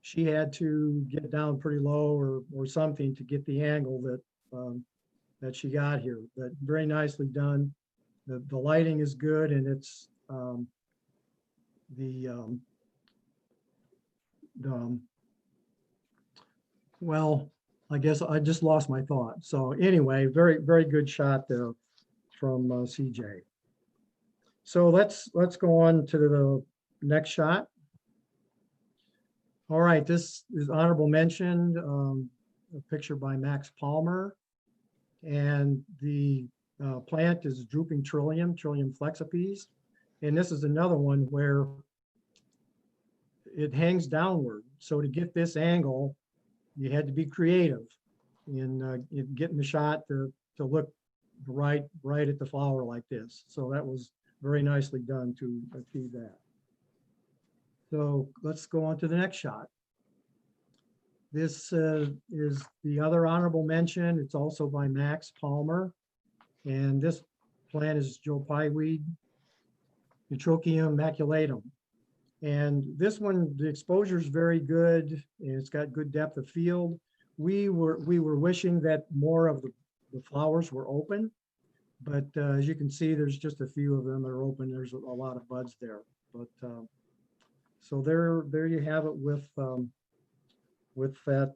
she had to get down pretty low or something to get the angle that she got here. But very nicely done. the lighting is good, and it's well, I guess I just lost my thought. So anyway, very, very good shot there from CJ. So let's go on to the next shot. All right, this is honorable mention, a picture by Max Palmer. And the plant is drooping Trillium flexipes. And this is another one where it hangs downward. So to get this angle, you had to be creative in getting the shot to look right at the flower like this. So that was very nicely done to achieve that. So let's go on to the next shot. This is the other honorable mention. It's also by Max Palmer. And this plant is Joe Pyeweed, Neutrochium maculatum. And this one, the exposure is very good, and it's got good depth of field. We were wishing that more of the flowers were open, but as you can see, there's just a few of them that are open. There's a lot of buds there. But so there you have it with that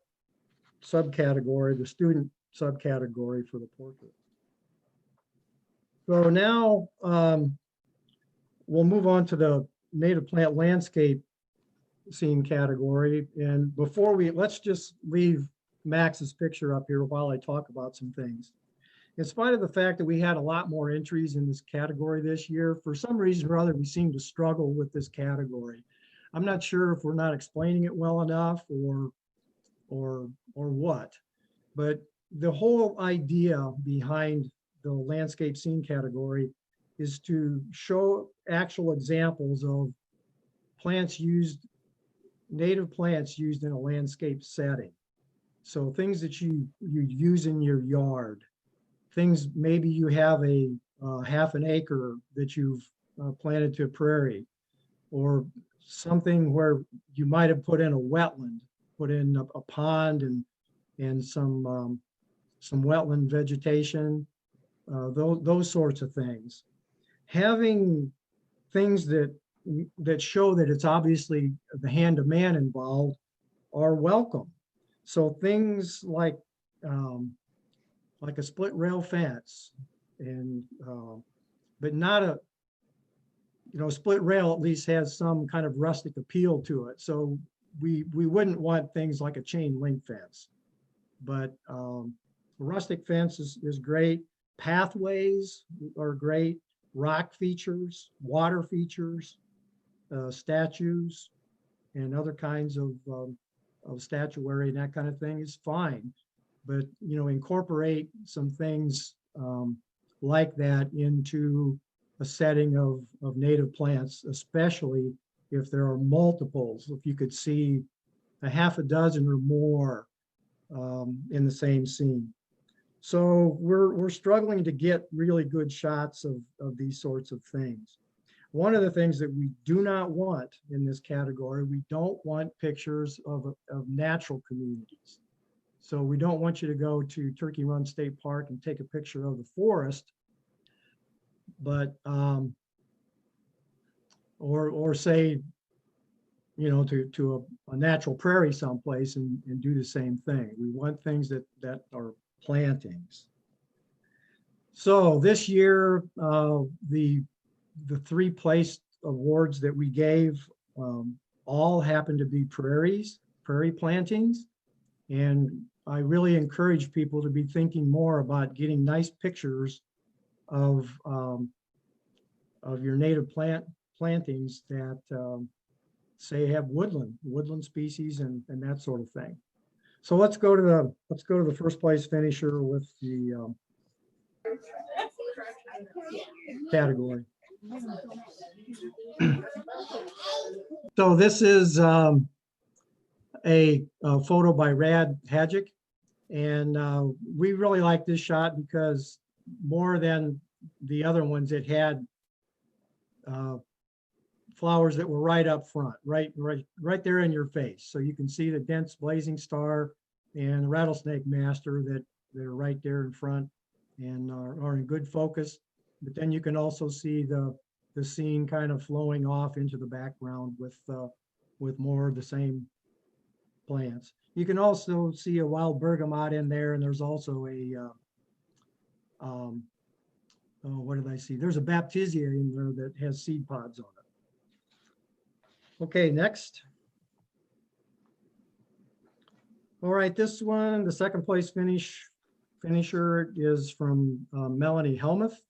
subcategory, the student subcategory for the portrait. So now we'll move on to the native plant landscape scene category. And before let's just leave Max's picture up here while I talk about some things. In spite of the fact that we had a lot more entries in this category this year, for some reason or other, we seem to struggle with this category. I'm not sure if we're not explaining it well enough or what, but the whole idea behind the landscape scene category is to show actual examples of plants used, native plants used in a landscape setting. So things that you use in your yard, things maybe you have a half an acre that you've planted to a prairie, or something where you might have put in a wetland, put in a pond and some wetland vegetation, those sorts of things. Having things that show that it's obviously the hand of man involved are welcome. So things like a split rail fence, and but not a, split rail at least has some kind of rustic appeal to it. So we wouldn't want things like a chain link fence, but rustic fence is great. Pathways are great. Rock features, water features, statues, and other kinds of statuary and that kind of thing is fine. But incorporate some things like that into a setting of native plants, especially if there are multiples. If you could see a half a dozen or more in the same scene. So we're struggling to get really good shots of these sorts of things. One of the things that we do not want in this category, we don't want pictures of natural communities. So we don't want you to go to Turkey Run State Park and take a picture of the forest, but or say, to a natural prairie someplace and do the same thing. We want things that are plantings. So this year, the 3 place awards that we gave all happen to be prairie plantings. And I really encourage people to be thinking more about getting nice pictures of your native plantings that say have woodland species and that sort of thing. So let's go to the first place finisher with the category. So this is a photo by Rad Hadjic, and we really like this shot because more than the other ones, it had flowers that were right up front, right there in your face. So you can see the dense blazing star and the rattlesnake master that they're right there in front and are in good focus. but then you can also see the scene kind of flowing off into the background with more of the same plants. You can also see a wild bergamot in there, and there's also a oh, what did I see? There's a baptisia in there that has seed pods on it. Okay, next. All right, this one, the second place finisher is from Melanie Helmuth.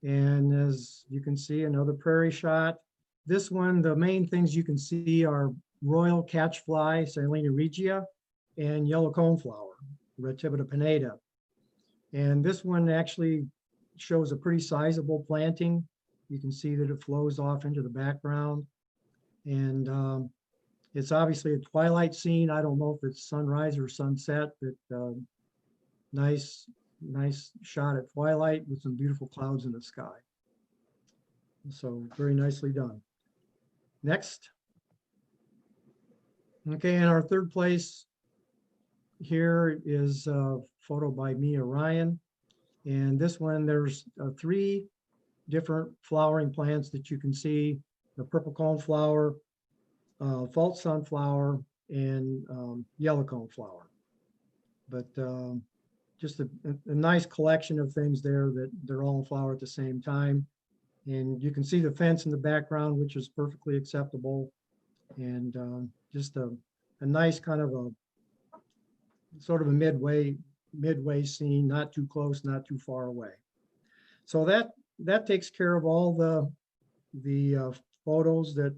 And as you can see, another prairie shot. This one, the main things you can see are royal catchfly, Silene regia, and yellow coneflower, Retivita pinnata. And this one actually shows a pretty sizable planting. You can see that it flows off into the background. And it's obviously a twilight scene. I don't know if it's sunrise or sunset, but nice shot at twilight with some beautiful clouds in the sky. So very nicely done. Next. Okay, and our third place here is a photo by Mia Ryan. And this one, there's 3 different flowering plants that you can see: the purple coneflower, false sunflower, and yellow coneflower. But just a nice collection of things there that they're all in flower at the same time. And you can see the fence in the background, which is perfectly acceptable. And just a nice kind of a sort of a midway scene, not too close, not too far away. So that takes care of all the photos that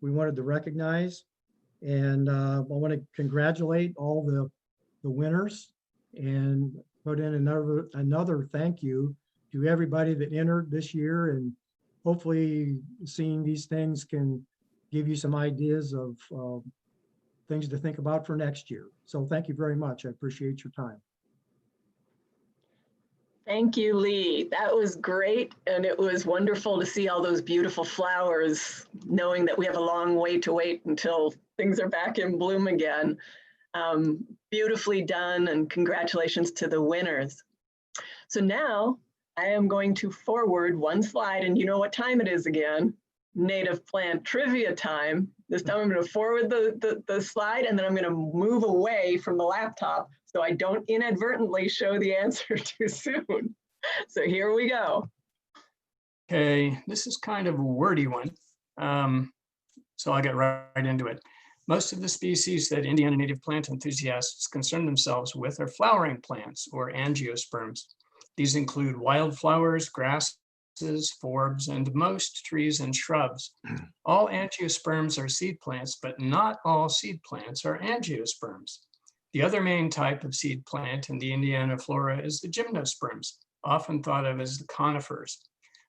we wanted to recognize. And I want to congratulate all the winners and put in another thank you to everybody that entered this year. And hopefully seeing these things can give you some ideas of things to think about for next year. So thank you very much. I appreciate your time. Thank you, Lee. That was great. And it was wonderful to see all those beautiful flowers, knowing that we have a long way to wait until things are back in bloom again. Beautifully done, and congratulations to the winners. So now I am going to forward one slide, and you know what time it is again. Native plant trivia time. This time I'm going to forward the slide, and then I'm going to move away from the laptop so I don't inadvertently show the answer too soon. So here we go. Okay, this is kind of a wordy one, so I'll get right into it. Most of the species that Indiana native plant enthusiasts concern themselves with are flowering plants, or angiosperms. These include wildflowers, grasses, forbs, and most trees and shrubs. All angiosperms are seed plants, but not all seed plants are angiosperms. The other main type of seed plant in the Indiana flora is the gymnosperms, often thought of as the conifers.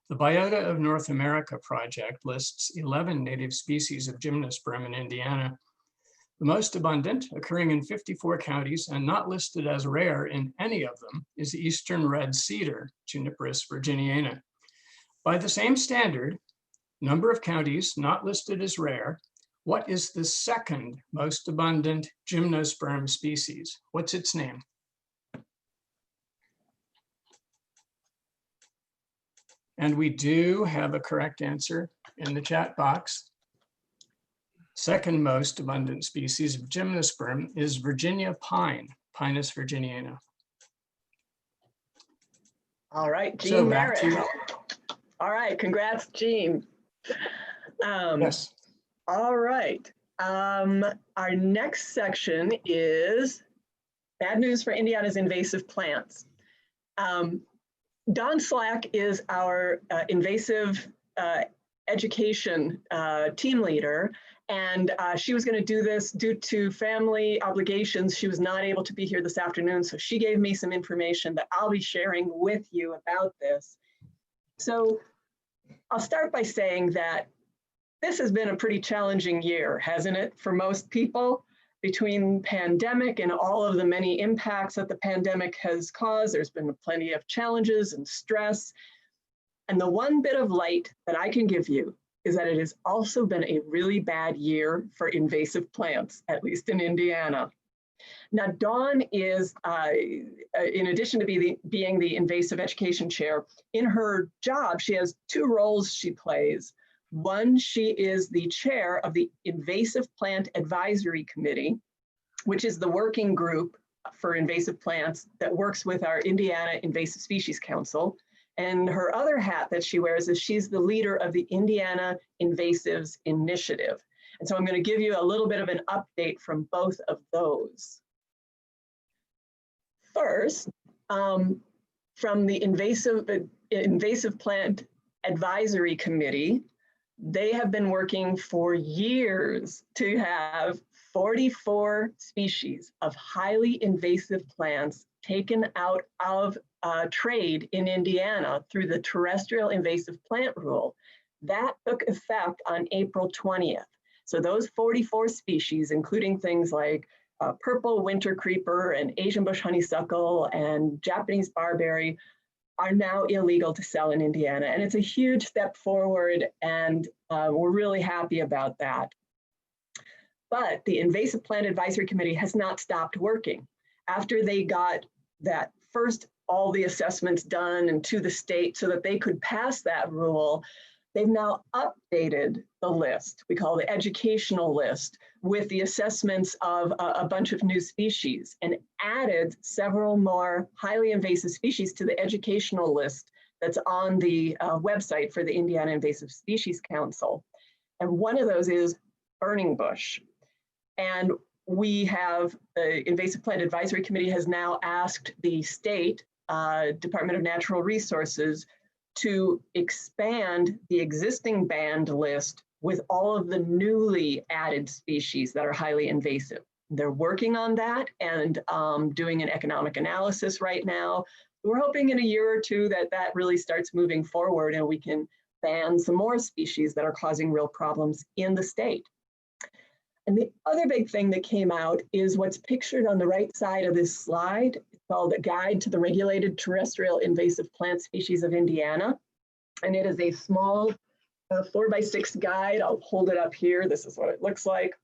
The Biota of North America project lists 11 native species of gymnosperm in Indiana. The most abundant, occurring in 54 counties and not listed as rare in any of them, is eastern red cedar, Juniperus virginiana. By the same standard, number of counties not listed as rare, what is the second most abundant gymnosperm species? What's its name? And we do have a correct answer in the chat box. Second most abundant species of gymnosperm is Virginia pine, Pinus virginiana. All right, Jean So back Merritt. to you. All right, congrats, Jean. Yes. All right. Our next section is bad news for Indiana's invasive plants. Dawn Slack is our invasive education team leader, and she was going to do this due to family obligations. She was not able to be here this afternoon, so she gave me some information that I'll be sharing with you about this. So I'll start by saying that this has been a pretty challenging year, hasn't it, for most people? Between pandemic and all of the many impacts that the pandemic has caused, there's been plenty of challenges and stress. And the one bit of light that I can give you is that it has also been a really bad year for invasive plants, at least in Indiana. Now, Dawn is, in addition to being the invasive education chair, in her job, she has two roles she plays. One, she is the chair of the Invasive Plant Advisory Committee, which is the working group for invasive plants that works with our Indiana Invasive Species Council. And her other hat that she wears is she's the leader of the Indiana Invasives Initiative. And so I'm going to give you a little bit of an update from both of those. First, from the Invasive Plant Advisory Committee, they have been working for years to have 44 species of highly invasive plants taken out of trade in Indiana through the terrestrial invasive plant rule. That took effect on April 20th. So those 44 species, including things like purple winter creeper and Asian bush honeysuckle and Japanese barberry, are now illegal to sell in Indiana. And it's a huge step forward, and we're really happy about that. But the Invasive Plant Advisory Committee has not stopped working. After they got that first, all the assessments done and to the state so that they could pass that rule, they've now updated the list. We call the educational list, with the assessments of a bunch of new species, and added several more highly invasive species to the educational list that's on the website for the Indiana Invasive Species Council. And one of those is burning bush. And we have, the Invasive Plant Advisory Committee has now asked the state Department of Natural Resources to expand the existing banned list with all of the newly added species that are highly invasive. They're working on that and doing an economic analysis right now. We're hoping in a year or two that that really starts moving forward and we can ban some more species that are causing real problems in the state. And the other big thing that came out is what's pictured on the right side of this slide. It's called A Guide to the Regulated Terrestrial Invasive Plant Species of Indiana. And it is a small 4x6 guide. I'll hold it up here. This is what it looks like.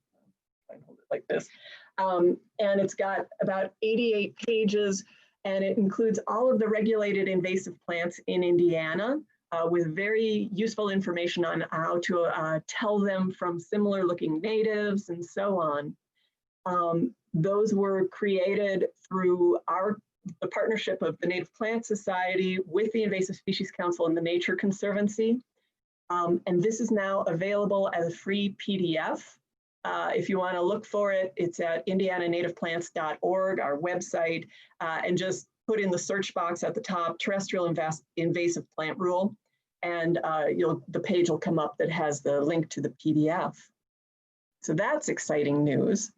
I hold it like this. And it's got about 88 pages, and it includes all of the regulated invasive plants in Indiana, with very useful information on how to tell them from similar looking natives and so on. Those were created through the partnership of the Native Plant Society with the Invasive Species Council and the Nature Conservancy. And this is now available as a free PDF. If you want to look for it, it's at indiananativeplants.org, our website, and just put in the search box at the top, terrestrial invasive plant rule, and the page will come up that has the link to the PDF. So that's exciting news.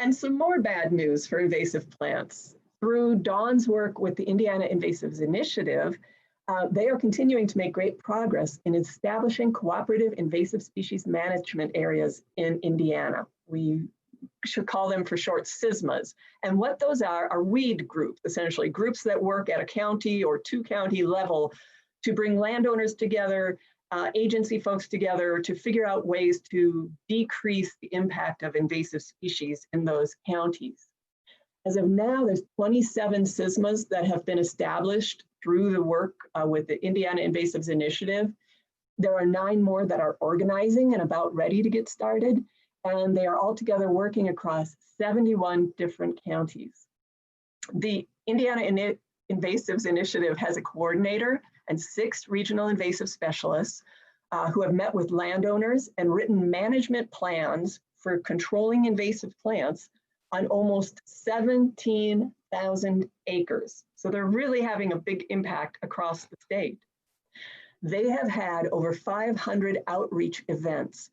And some more bad news for invasive plants. Through Dawn's work with the Indiana Invasives Initiative, they are continuing to make great progress in establishing cooperative invasive species management areas in Indiana. We should call them for short SISMAs. And what those are weed groups, essentially groups that work at a county or two-county level to bring landowners together, agency folks together to figure out ways to decrease the impact of invasive species in those counties. As of now, there's 27 SISMAs that have been established through the work with the Indiana Invasives Initiative. There are 9 more that are organizing and about ready to get started, and they are all together working across 71 different counties. The Indiana Invasives Initiative has a coordinator and 6 regional invasive specialists who have met with landowners and written management plans for controlling invasive plants on almost 17,000 acres. So they're really having a big impact across the state. They have had over 500 outreach events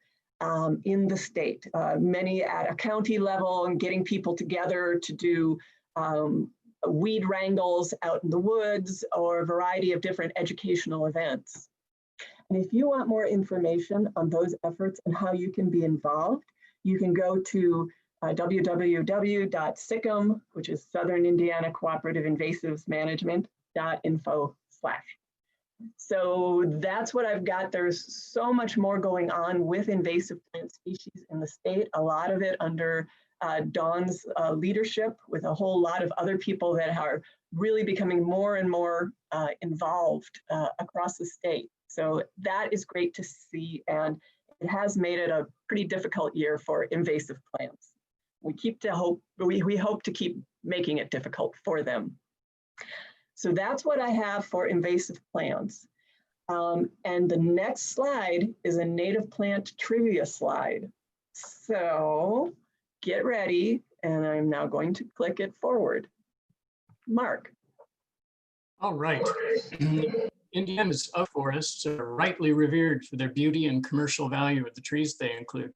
in the state, many at a county level, and getting people together to do weed wrangles out in the woods or a variety of different educational events. And if you want more information on those efforts and how you can be involved, you can go to www.SICM, which is Southern Indiana Cooperative Invasives Management.info/. So that's what I've got. There's so much more going on with invasive plant species in the state, a lot of it under Dawn's leadership, with a whole lot of other people that are really becoming more and more involved across the state. So that is great to see, and it has made it a pretty difficult year for invasive plants. We hope to keep making it difficult for them. So that's what I have for invasive plants. And the next slide is a native plant trivia slide. So get ready, and I'm now going to click it forward. Mark. All right. Indiana's oak forests are rightly revered for their beauty and commercial value of the trees they include.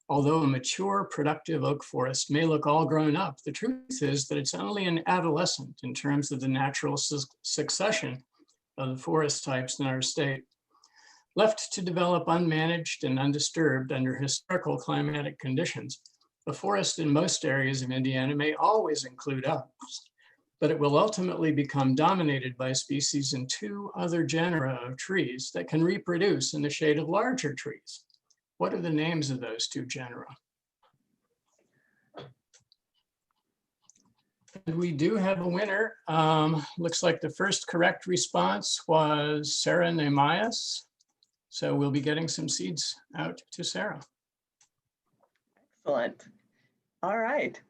Although a mature, productive oak forest may look all grown up, the truth is that it's only an adolescent in terms of the natural succession of the forest types in our state. Left to develop unmanaged and undisturbed under historical climatic conditions, a forest in most areas of Indiana may always include oaks, but it will ultimately become dominated by species in 2 other genera of trees that can reproduce in the shade of larger trees. What are the names of those 2 genera? And we do have a winner. Looks like the first correct response was Sarah Nehemias. So we'll be getting some seeds out to Sarah. Excellent. All right.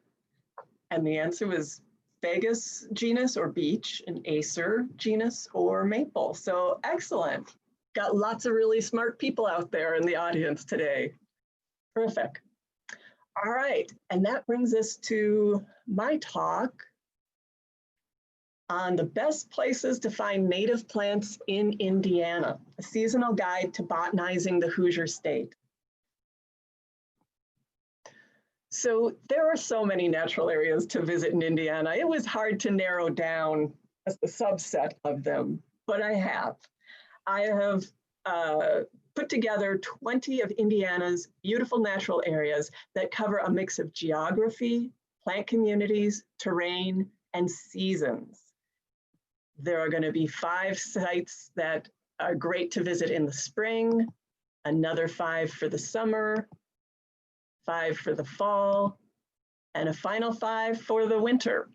And the answer was Fagus genus or beech, and Acer genus or maple. So excellent. Got lots of really smart people out there in the audience today. Terrific. All right, and that brings us to my talk on the best places to find native plants in Indiana, a seasonal guide to botanizing the Hoosier State. So there are so many natural areas to visit in Indiana. It was hard to narrow down a subset of them, but I have. I have put together 20 of Indiana's beautiful natural areas that cover a mix of geography, plant communities, terrain, and seasons. There are going to be 5 sites that are great to visit in the spring, another 5 for the summer, 5 for the fall, and a final 5 for the winter.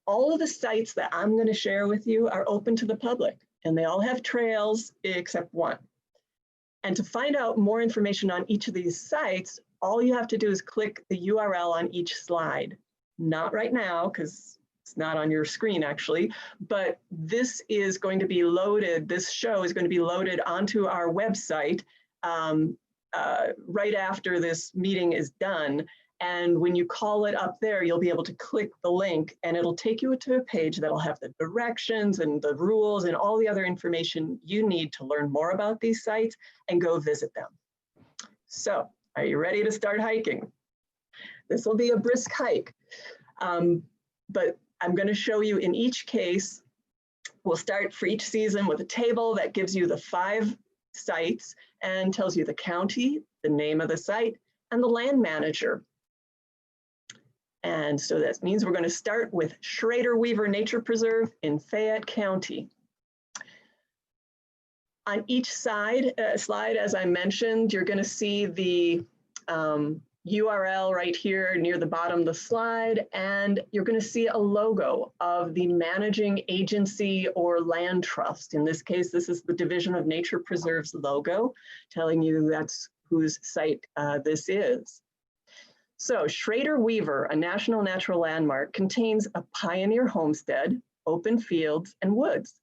All of the sites that I'm going to share with you are open to the public, and they all have trails except one. And to find out more information on each of these sites, all you have to do is click the URL on each slide. Not right now, because it's not on your screen actually, but this is going to be loaded, this show is going to be loaded onto our website right after this meeting is done. And when you call it up there, you'll be able to click the link and it'll take you to a page that'll have the directions and the rules and all the other information you need to learn more about these sites and go visit them. So, are you ready to start hiking? This will be a brisk hike, but I'm going to show you in each case. We'll start for each season with a table that gives you the 5 sites and tells you the county, the name of the site, and the land manager. And so that means we're going to start with Schrader Weaver Nature Preserve in Fayette County. On each slide, as I mentioned, you're going to see the URL right here near the bottom of the slide, and you're going to see a logo of the managing agency or land trust. In this case, this is the Division of Nature Preserves logo, telling you that's whose site this is. So Schrader Weaver, a National Natural Landmark, contains a pioneer homestead, open fields, and woods.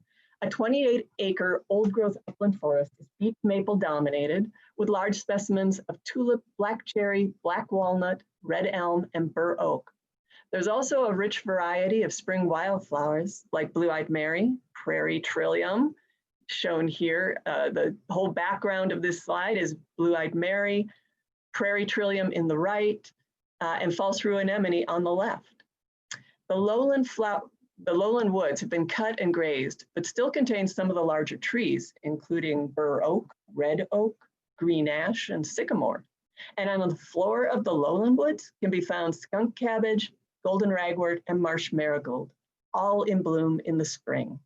A 28-acre old-growth upland forest is beech maple dominated, with large specimens of tulip, black cherry, black walnut, red elm, and bur oak. There's also a rich variety of spring wildflowers like blue-eyed Mary, prairie trillium, shown here. The whole background of this slide is blue-eyed Mary, prairie trillium in the right, and false rue anemone on the left. The lowland woods have been cut and grazed, but still contain some of the larger trees, including bur oak, red oak, green ash, and sycamore. And on the floor of the lowland woods can be found skunk cabbage, golden ragwort, and marsh marigold, all in bloom in the spring.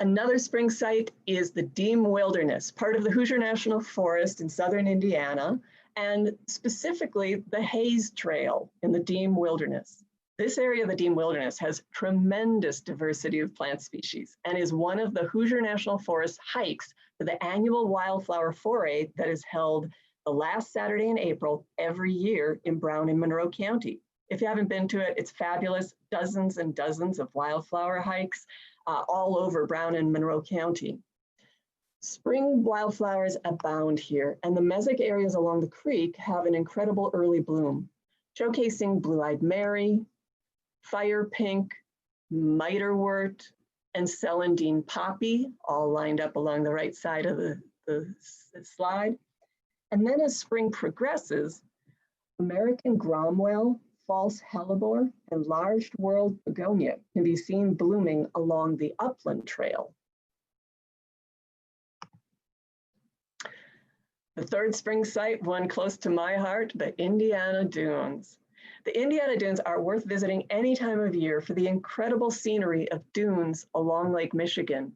Another spring site is the Deem Wilderness, part of the Hoosier National Forest in southern Indiana, and specifically the Hayes Trail in the Deem Wilderness. This area of the Deem Wilderness has tremendous diversity of plant species and is one of the Hoosier National Forest hikes for the annual wildflower foray that is held the last Saturday in April every year in Brown and Monroe County. If you haven't been to it, it's fabulous. Dozens and dozens of wildflower hikes all over Brown and Monroe County. Spring wildflowers abound here, and the mesic areas along the creek have an incredible early bloom, showcasing blue-eyed Mary, fire pink, miterwort, and celandine poppy, all lined up along the right side of the slide. And then as spring progresses, American Gromwell, false hellebore, and large world begonia can be seen blooming along the upland trail. The third spring site, one close to my heart, the Indiana Dunes. The Indiana Dunes are worth visiting any time of year for the incredible scenery of dunes along Lake Michigan.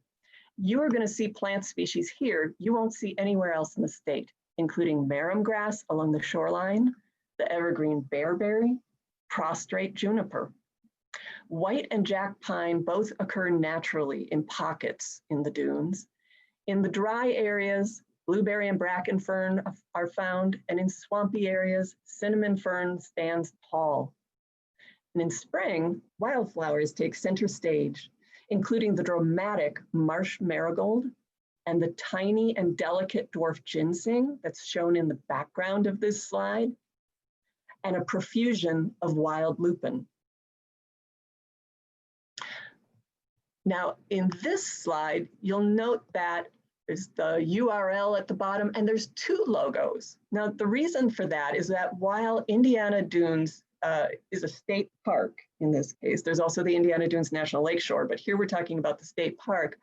You are going to see plant species here you won't see anywhere else in the state, including marram grass along the shoreline, the evergreen bearberry, prostrate juniper. White and jack pine both occur naturally in pockets in the dunes. In the dry areas, blueberry and bracken fern are found, and in swampy areas, cinnamon fern stands tall. And in spring, wildflowers take center stage, including the dramatic marsh marigold and the tiny and delicate dwarf ginseng that's shown in the background of this slide, and a profusion of wild lupin. Now, in this slide, you'll note that there's the URL at the bottom, and there's two logos. Now, the reason for that is that while Indiana Dunes is a state park, in this case, there's also the Indiana Dunes National Lakeshore, but here we're talking about the state park.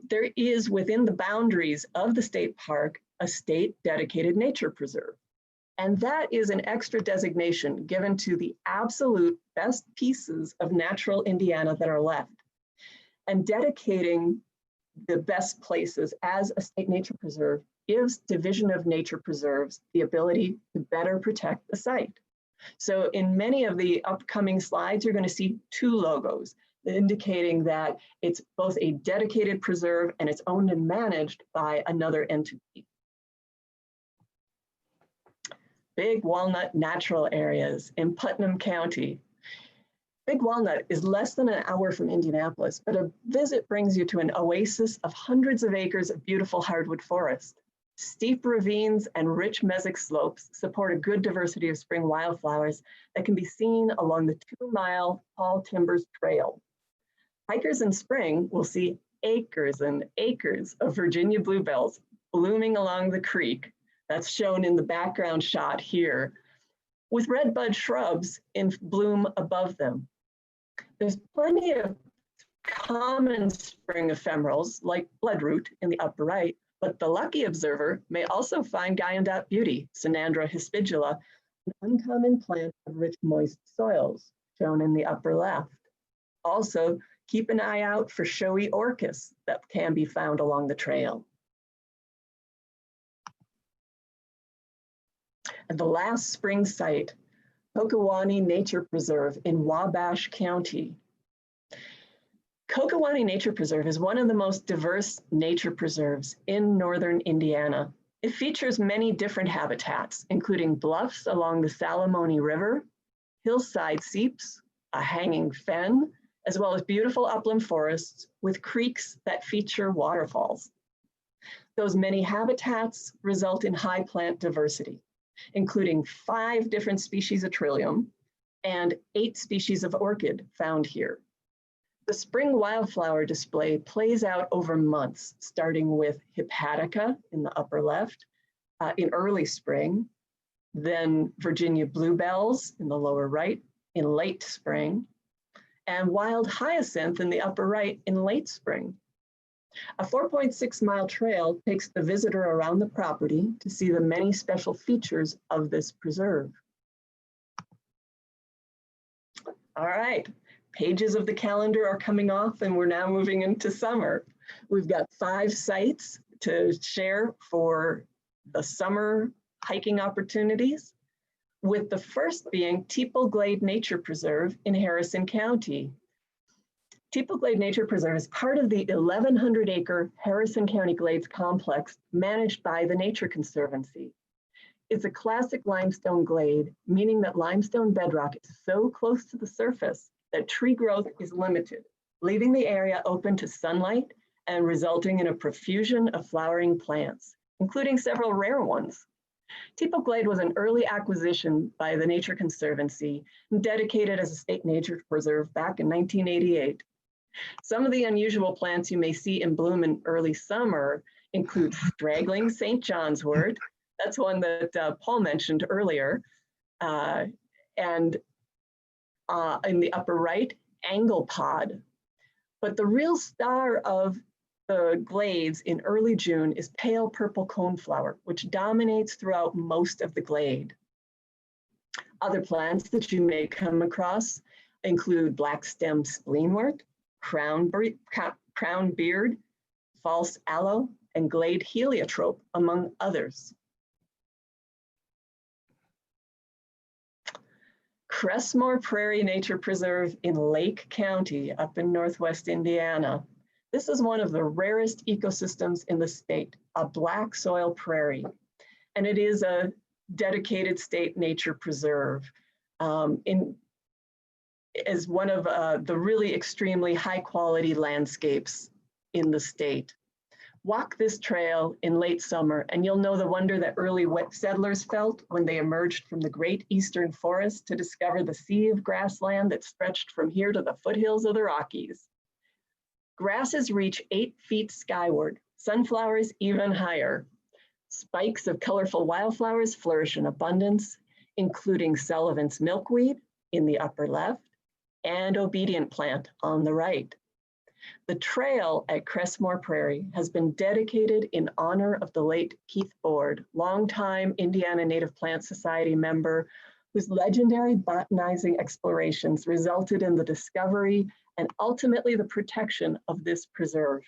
There is within the boundaries of the state park a state dedicated nature preserve. And that is an extra designation given to the absolute best pieces of natural Indiana that are left. And dedicating the best places as a state nature preserve gives Division of Nature Preserves the ability to better protect the site. So in many of the upcoming slides, you're going to see two logos indicating that it's both a dedicated preserve and it's owned and managed by another entity. Big Walnut Natural Areas in Putnam County. Big Walnut is less than an hour from Indianapolis, but a visit brings you to an oasis of hundreds of acres of beautiful hardwood forest. Steep ravines and rich mesic slopes support a good diversity of spring wildflowers that can be seen along the 2-mile Tall Timbers Trail. Hikers in spring will see acres and acres of Virginia bluebells blooming along the creek. That's shown in the background shot here, with red bud shrubs in bloom above them. There's plenty of common spring ephemerals like bloodroot in the upper right, but the lucky observer may also find Guyandotte beauty, Synandra hispidula, an uncommon plant of rich moist soils, shown in the upper left. Also, keep an eye out for showy orchis that can be found along the trail. And the last spring site, Kokawani Nature Preserve in Wabash County. Kokawani Nature Preserve is one of the most diverse nature preserves in northern Indiana. It features many different habitats, including bluffs along the Salamone River, hillside seeps, a hanging fen, as well as beautiful upland forests with creeks that feature waterfalls. Those many habitats result in high plant diversity, including 5 different species of trillium and 8 species of orchid found here. The spring wildflower display plays out over months, starting with hepatica in the upper left in early spring, then Virginia bluebells in the lower right in late spring, and wild hyacinth in the upper right in late spring. A 4.6-mile trail takes the visitor around the property to see the many special features of this preserve. All right, pages of the calendar are coming off and we're now moving into summer. We've got 5 sites to share for the summer hiking opportunities, with the first being Teeple Glade Nature Preserve in Harrison County. Teeple Glade Nature Preserve is part of the 1,100-acre Harrison County Glades complex managed by the Nature Conservancy. It's a classic limestone glade, meaning that limestone bedrock is so close to the surface that tree growth is limited, leaving the area open to sunlight and resulting in a profusion of flowering plants, including several rare ones. Teeple Glade was an early acquisition by the Nature Conservancy and dedicated as a state nature preserve back in 1988. Some of the unusual plants you may see in bloom in early summer include straggling St. John's wort. That's one that Paul mentioned earlier. And in the upper right, anglepod. But the real star of the glades in early June is pale purple coneflower, which dominates throughout most of the glade. Other plants that you may come across include black stem spleenwort, crown beard, false aloe, and glade heliotrope, among others. Cressmore Prairie Nature Preserve in Lake County up in Northwest Indiana. This is one of the rarest ecosystems in the state, a black soil prairie. And it is a dedicated state nature preserve as one of the really extremely high quality landscapes in the state. Walk this trail in late summer and you'll know the wonder that early settlers felt when they emerged from the great eastern forest to discover the sea of grassland that stretched from here to the foothills of the Rockies. Grasses reach 8 feet skyward, sunflowers even higher. Spikes of colorful wildflowers flourish in abundance, including Sullivan's milkweed in the upper left and obedient plant on the right. The trail at Cressmore Prairie has been dedicated in honor of the late Keith Board, longtime Indiana Native Plant Society member, whose legendary botanizing explorations resulted in the discovery and ultimately the protection of this preserve.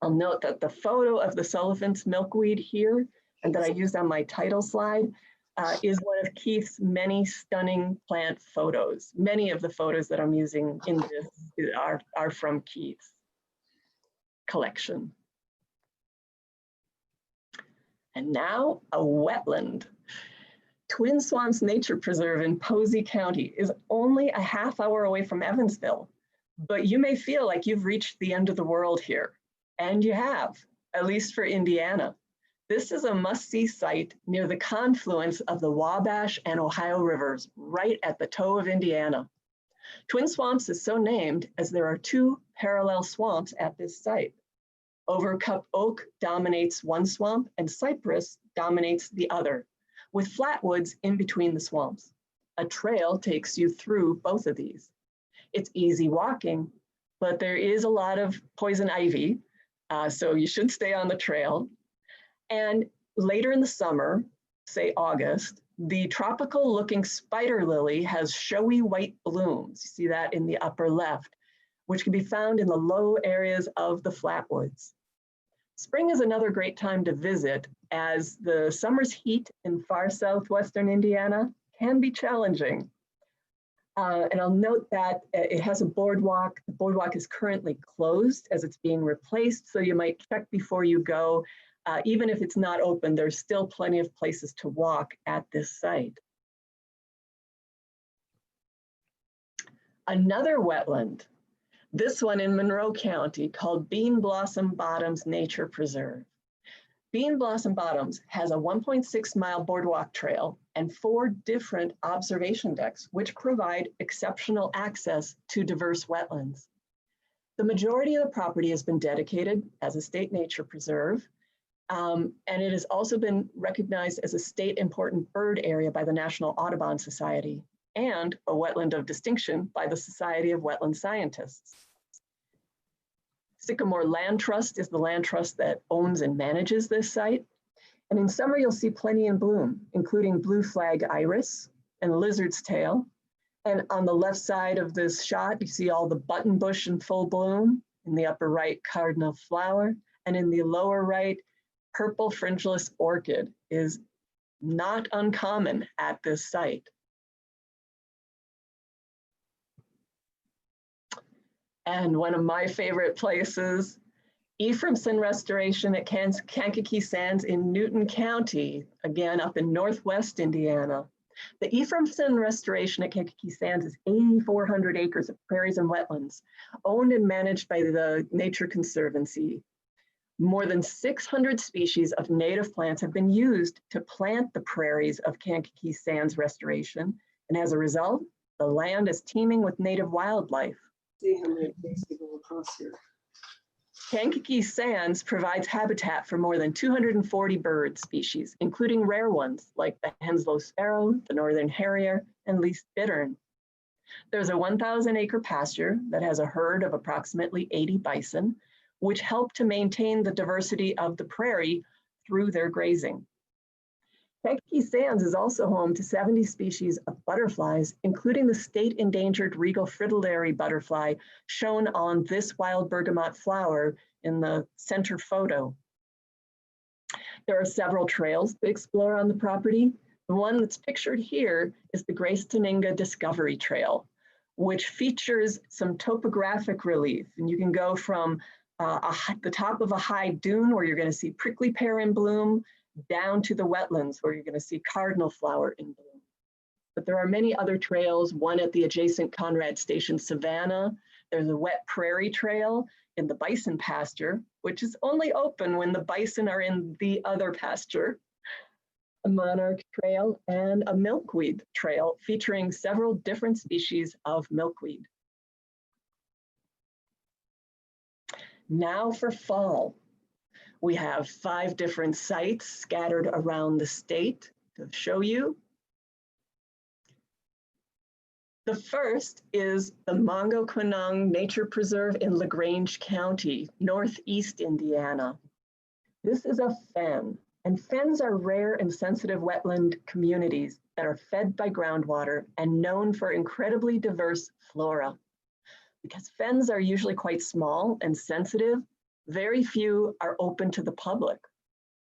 I'll note that the photo of the Sullivan's milkweed here, and that I used on my title slide, is one of Keith's many stunning plant photos. Many of the photos that I'm using in this are from Keith's collection. And now a wetland. Twin Swamps Nature Preserve in Posey County is only a half hour away from Evansville, but you may feel like you've reached the end of the world here, and you have, at least for Indiana. This is a must-see site near the confluence of the Wabash and Ohio rivers, right at the toe of Indiana. Twin Swamps is so named as there are 2 parallel swamps at this site. Overcup oak dominates one swamp and cypress dominates the other, with flatwoods in between the swamps. A trail takes you through both of these. It's easy walking, but there is a lot of poison ivy, so you should stay on the trail. And later in the summer, say August, the tropical looking spider lily has showy white blooms. You see that in the upper left, which can be found in the low areas of the flatwoods. Spring is another great time to visit, as the summer's heat in far southwestern Indiana can be challenging. And I'll note that it has a boardwalk. The boardwalk is currently closed as it's being replaced, so you might check before you go. Even if it's not open, there's still plenty of places to walk at this site. Another wetland, this one in Monroe County, called Bean Blossom Bottoms Nature Preserve. Bean Blossom Bottoms has a 1.6-mile boardwalk trail and 4 different observation decks, which provide exceptional access to diverse wetlands. The majority of the property has been dedicated as a state nature preserve, and it has also been recognized as a state important bird area by the National Audubon Society and a wetland of distinction by the Society of Wetland Scientists. Sycamore Land Trust is the land trust that owns and manages this site. And in summer, you'll see plenty in bloom, including blue flag iris and lizard's tail, And on the left side of this shot, you see all the button bush in full bloom. In the upper right, cardinal flower. And in the lower right, purple fringeless orchid is not uncommon at this site. And one of my favorite places, Ephraimson Restoration at Kankakee Sands in Newton County, again up in Northwest Indiana. The Ephraimson Restoration at Kankakee Sands is 8,400 acres of prairies and wetlands, owned and managed by the Nature Conservancy. More than 600 species of native plants have been used to plant the prairies of Kankakee Sands Restoration, and as a result, the land is teeming with native wildlife. See how many things to go across here. Kankakee Sands provides habitat for more than 240 bird species, including rare ones like the Henslow sparrow, the northern harrier, and least bittern. There's a 1,000-acre pasture that has a herd of approximately 80 bison, which help to maintain the diversity of the prairie through their grazing. Kankakee Sands is also home to 70 species of butterflies, including the state endangered regal fritillary butterfly shown on this wild bergamot flower in the center photo. There are several trails to explore on the property. The one that's pictured here is the Grace Teninga Discovery Trail, which features some topographic relief. And you can go from the top of a high dune where you're going to see prickly pear in bloom, down to the wetlands where you're going to see cardinal flower in bloom. But there are many other trails, one at the adjacent Conrad Station Savannah. There's a wet prairie trail in the bison pasture, which is only open when the bison are in the other pasture. A monarch trail and a milkweed trail featuring several different species of milkweed. Now for fall. We have 5 different sites scattered around the state to show you. The first is the Mongo Quinong Nature Preserve in LaGrange County, Northeast Indiana. This is a fen, and fens are rare and sensitive wetland communities that are fed by groundwater and known for incredibly diverse flora. Because fens are usually quite small and sensitive, very few are open to the public.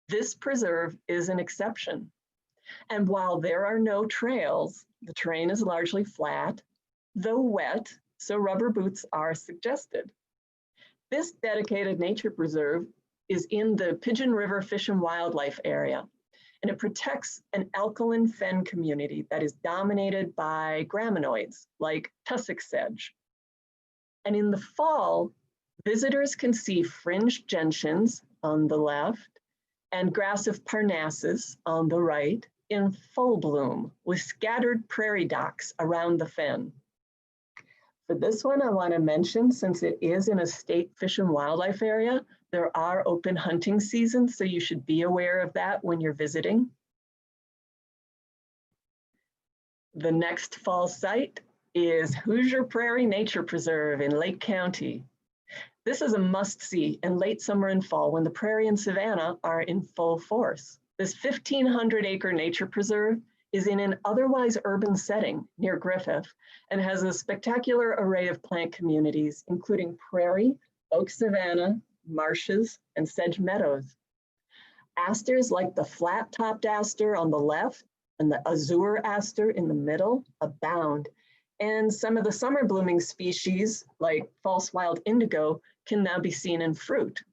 This preserve is an exception. And while there are no trails, the terrain is largely flat, though wet, so rubber boots are suggested. This dedicated nature preserve is in the Pigeon River Fish and Wildlife area, and it protects an alkaline fen community that is dominated by graminoids like tussock sedge. And in the fall, visitors can see fringed gentians on the left and grass of Parnassus on the right in full bloom with scattered prairie docks around the fen. For this one, I want to mention, since it is in a state fish and wildlife area, there are open hunting seasons, so you should be aware of that when you're visiting. The next fall site is Hoosier Prairie Nature Preserve in Lake County. This is a must-see in late summer and fall when the prairie and savanna are in full force. This 1,500-acre nature preserve is in an otherwise urban setting near Griffith and has a spectacular array of plant communities, including prairie, oak savanna, marshes, and sedge meadows. Asters like the flat-topped aster on the left and the azure aster in the middle abound, and some of the summer blooming species like false wild indigo can now be seen in fruit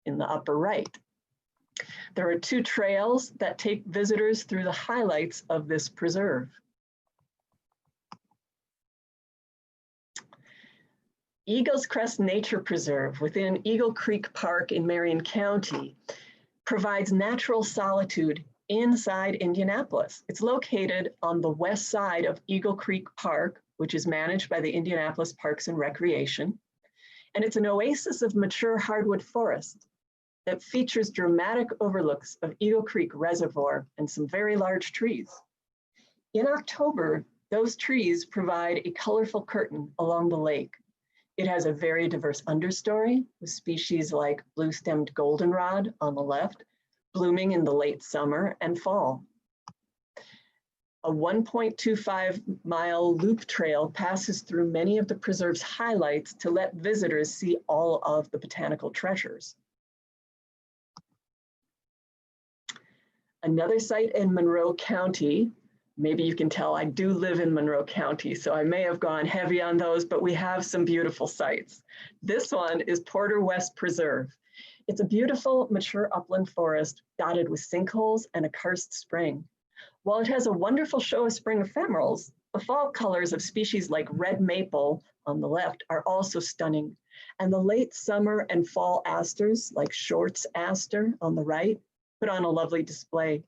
in the upper right. There are 2 trails that take visitors through the highlights of this preserve. Eagles Crest Nature Preserve within Eagle Creek Park in Marion County provides natural solitude inside Indianapolis. It's located on the west side of Eagle Creek Park, which is managed by the Indianapolis Parks and Recreation. And it's an oasis of mature hardwood forest that features dramatic overlooks of Eagle Creek Reservoir and some very large trees. In October, those trees provide a colorful curtain along the lake. It has a very diverse understory with species like blue-stemmed goldenrod on the left, blooming in the late summer and fall. A 1.25-mile loop trail passes through many of the preserve's highlights to let visitors see all of the botanical treasures. Another site in Monroe County, maybe you can tell I do live in Monroe County, so I may have gone heavy on those, but we have some beautiful sites. This one is Porter West Preserve. It's a beautiful, mature upland forest dotted with sinkholes and a karst spring. While it has a wonderful show of spring ephemerals, the fall colors of species like red maple on the left are also stunning, and the late summer and fall asters like Short's aster on the right put on a lovely display.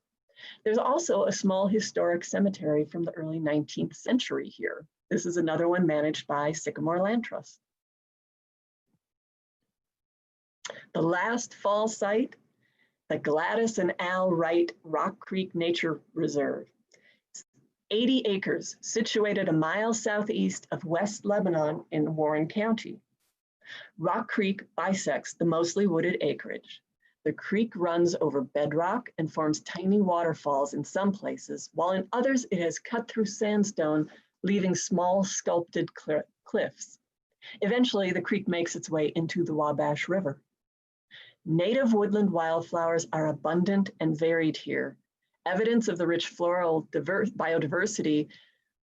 There's also a small historic cemetery from the early 19th century here. This is another one managed by Sycamore Land Trust. The last fall site, the Gladys and Al Wright Rock Creek Nature Reserve. 80 acres, situated a mile southeast of West Lebanon in Warren County. Rock Creek bisects the mostly wooded acreage. The creek runs over bedrock and forms tiny waterfalls in some places, while in others it has cut through sandstone, leaving small sculpted cliffs. Eventually, the creek makes its way into the Wabash River. Native woodland wildflowers are abundant and varied here. Evidence of the rich floral biodiversity,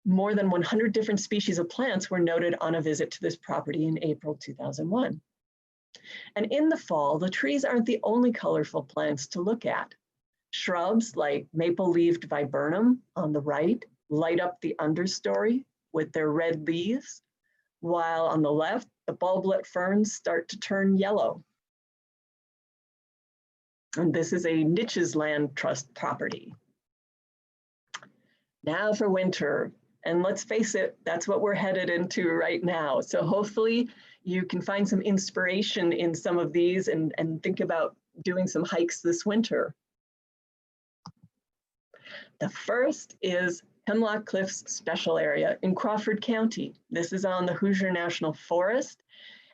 more than 100 different species of plants were noted on a visit to this property in April 2001. And in the fall, the trees aren't the only colorful plants to look at. Shrubs like maple-leaved viburnum on the right light up the understory with their red leaves, while on the left, the bulblet ferns start to turn yellow. And this is a Niches Land Trust property. Now for winter, and let's face it, that's what we're headed into right now. So hopefully you can find some inspiration in some of these and think about doing some hikes this winter. The first is Hemlock Cliffs Special Area in Crawford County. This is on the Hoosier National Forest,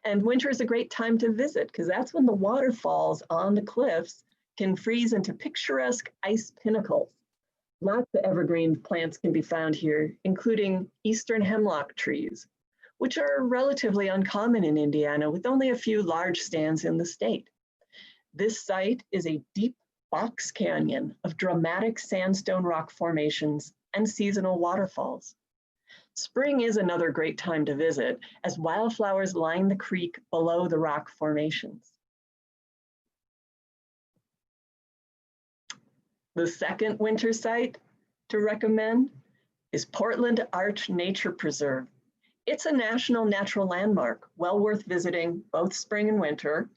and winter is a great time to visit because that's when the waterfalls on the cliffs can freeze into picturesque ice pinnacles. Lots of evergreen plants can be found here, including eastern hemlock trees, which are relatively uncommon in Indiana with only a few large stands in the state. This site is a deep box canyon of dramatic sandstone rock formations and seasonal waterfalls. Spring is another great time to visit as wildflowers line the creek below the rock formations. The second winter site to recommend is Portland Arch Nature Preserve. It's a national natural landmark, well worth visiting both spring and winter.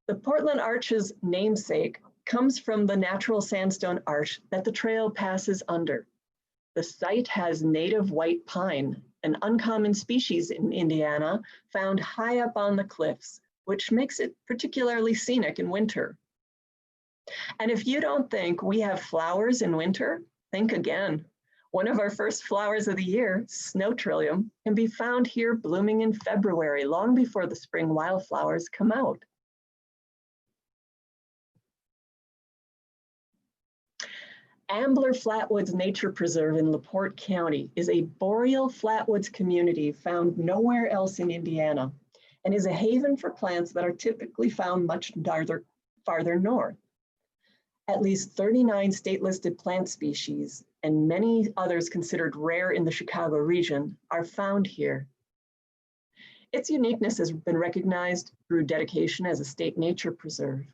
The Portland Arch's namesake comes from the natural sandstone arch that the trail passes under. The site has native white pine, an uncommon species in Indiana, found high up on the cliffs, which makes it particularly scenic in winter. And if you don't think we have flowers in winter, think again. One of our first flowers of the year, snow trillium, can be found here blooming in February, long before the spring wildflowers come out. Ambler Flatwoods Nature Preserve in LaPorte County is a boreal flatwoods community found nowhere else in Indiana and is a haven for plants that are typically found much farther north. At least 39 state-listed plant species and many others considered rare in the Chicago region are found here. Its uniqueness has been recognized through dedication as a state nature preserve.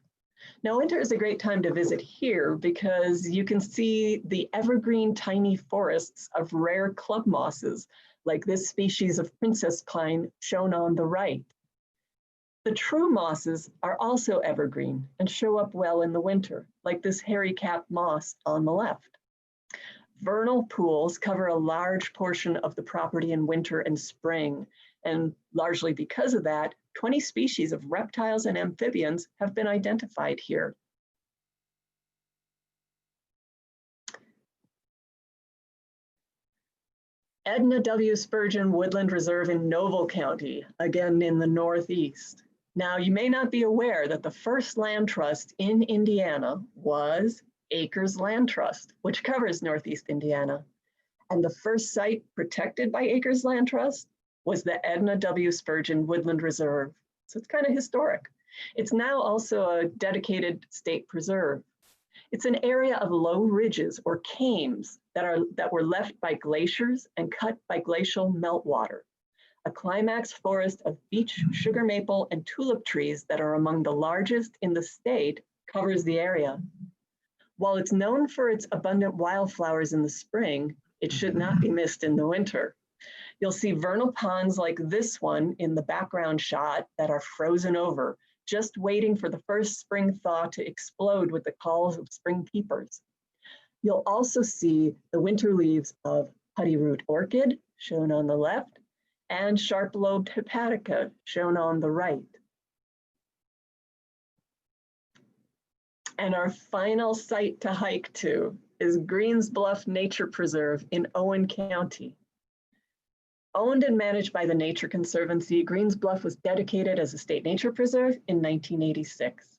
Now, winter is a great time to visit here because you can see the evergreen tiny forests of rare club mosses, like this species of princess pine shown on the right. The true mosses are also evergreen and show up well in the winter, like this hairy cap moss on the left. Vernal pools cover a large portion of the property in winter and spring, and largely because of that, 20 species of reptiles and amphibians have been identified here. Edna W. Spurgeon Woodland Reserve in Noble County, again in the Northeast. Now, you may not be aware that the first land trust in Indiana was Acres Land Trust, which covers Northeast Indiana. And the first site protected by Acres Land Trust was the Edna W. Spurgeon Woodland Reserve. So it's kind of historic. It's now also a dedicated state preserve. It's an area of low ridges or kames that were left by glaciers and cut by glacial meltwater. A climax forest of beech, sugar maple, and tulip trees that are among the largest in the state covers the area. While it's known for its abundant wildflowers in the spring, it should not be missed in the winter. You'll see vernal ponds like this one in the background shot that are frozen over, just waiting for the first spring thaw to explode with the calls of spring peepers. You'll also see the winter leaves of putty root orchid, shown on the left, and sharp-lobed hepatica, shown on the right. And our final site to hike to is Greens Bluff Nature Preserve in Owen County. Owned and managed by the Nature Conservancy, Greens Bluff was dedicated as a state nature preserve in 1986.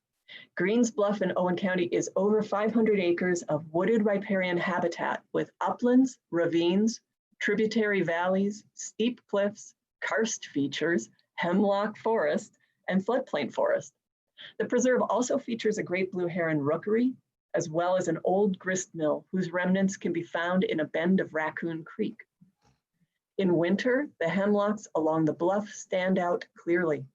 Greens Bluff in Owen County is over 500 acres of wooded riparian habitat with uplands, ravines, tributary valleys, steep cliffs, karst features, hemlock forest, and floodplain forest. The preserve also features a great blue heron rookery, as well as an old grist mill whose remnants can be found in a bend of Raccoon Creek. In winter, the hemlocks along the bluff stand out clearly.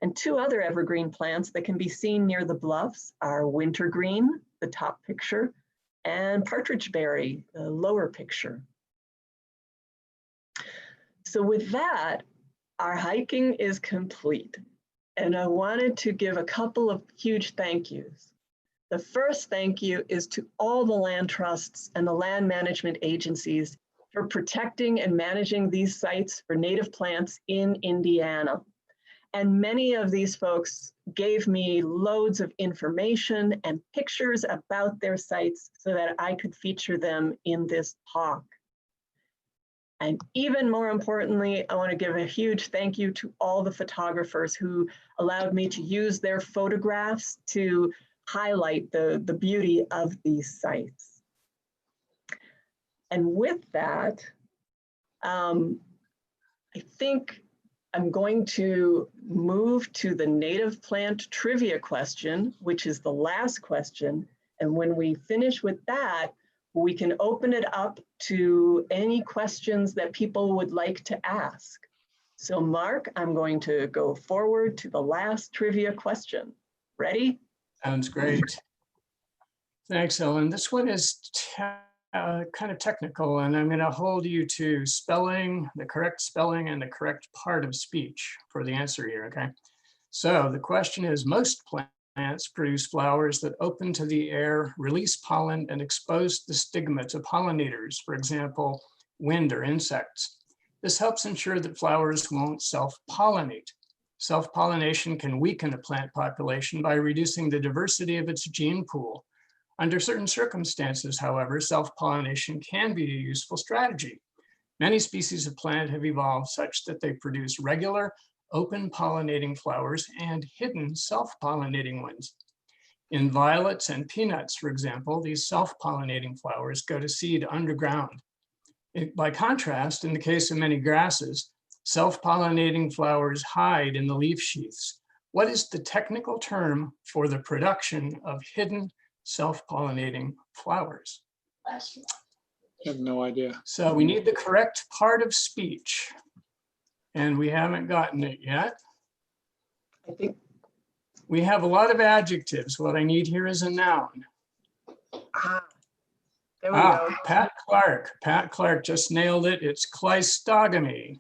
And two other evergreen plants that can be seen near the bluffs are wintergreen, the top picture, and partridgeberry, the lower picture. So with that, our hiking is complete. And I wanted to give a couple of huge thank yous. The first thank you is to all the land trusts and the land management agencies for protecting and managing these sites for native plants in Indiana. And many of these folks gave me loads of information and pictures about their sites so that I could feature them in this talk. And even more importantly, I want to give a huge thank you to all the photographers who allowed me to use their photographs to highlight the beauty of these sites. And with that, I think I'm going to move to the native plant trivia question, which is the last question. And when we finish with that, we can open it up to any questions that people would like to ask. So Mark, I'm going to go forward to the last trivia question. Ready? Sounds great. Thanks, Ellen. This one is kind of technical, and I'm going to hold you to spelling, the correct spelling and the correct part of speech for the answer here, okay? So the question is, most plants produce flowers that open to the air, release pollen, and expose the stigma to pollinators, for example, wind or insects. This helps ensure that flowers won't self-pollinate. Self-pollination can weaken a plant population by reducing the diversity of its gene pool. Under certain circumstances, however, self-pollination can be a useful strategy. Many species of plant have evolved such that they produce regular, open pollinating flowers and hidden self-pollinating ones. In violets and peanuts, for example, these self-pollinating flowers go to seed underground. By contrast, in the case of many grasses, self-pollinating flowers hide in the leaf sheaths. What is the technical term for the production of hidden self-pollinating flowers? I have no idea. So we need the correct part of speech, and we haven't gotten it yet. I think. We have a lot of adjectives. What I need here is a noun. There we go. Pat Clark. Pat Clark just nailed it. It's cleistogamy.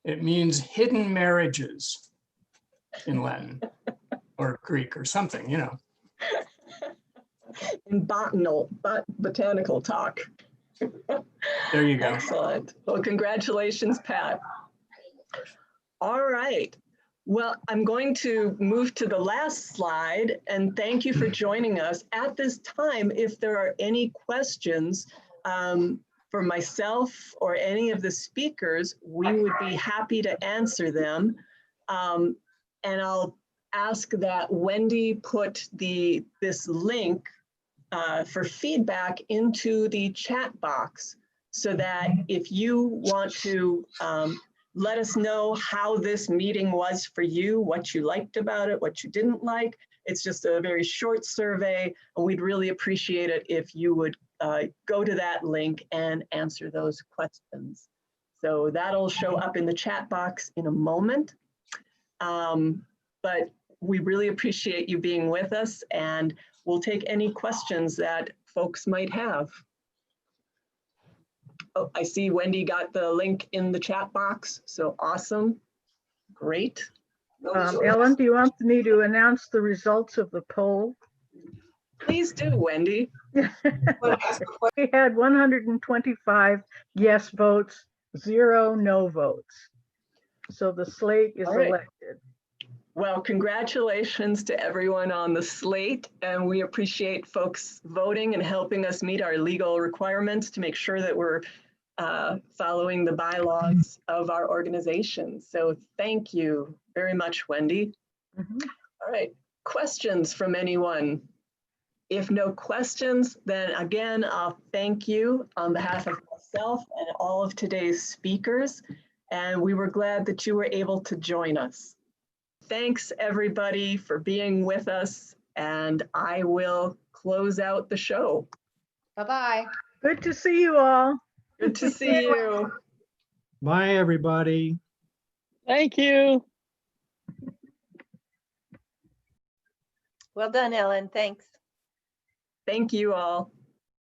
It means hidden marriages in Latin or Greek or something, you know. In botanical talk. There you go. Excellent. Well, congratulations, Pat. All right. Well, I'm going to move to the last slide, and thank you for joining us. At this time, if there are any questions for myself or any of the speakers, we would be happy to answer them. And I'll ask that Wendy put this link for feedback into the chat box so that if you want to let us know how this meeting was for you, what you liked about it, what you didn't like. It's just a very short survey, and we'd really appreciate it if you would go to that link and answer those questions. So that'll show up in the chat box in a moment. But we really appreciate you being with us, and we'll take any questions that folks might have. Oh, I see Wendy got the link in the chat box, so awesome. Great. Ellen, do you want me to announce the results of the poll? Please do, Wendy. We had 125 yes votes, 0 no votes. So the slate is All right. elected. Well, congratulations to everyone on the slate, and we appreciate folks voting and helping us meet our legal requirements to make sure that we're following the bylaws of our organization. So thank you very much, Wendy. All right, questions from anyone? If no questions, then again, I'll thank you on behalf of myself and all of today's speakers, and we were glad that you were able to join us. Thanks everybody for being with us, and I will close out the show. Bye-bye. Good to see you all. Good to see you. Bye, everybody. Thank you. Well done, Ellen. Thanks. Thank you all.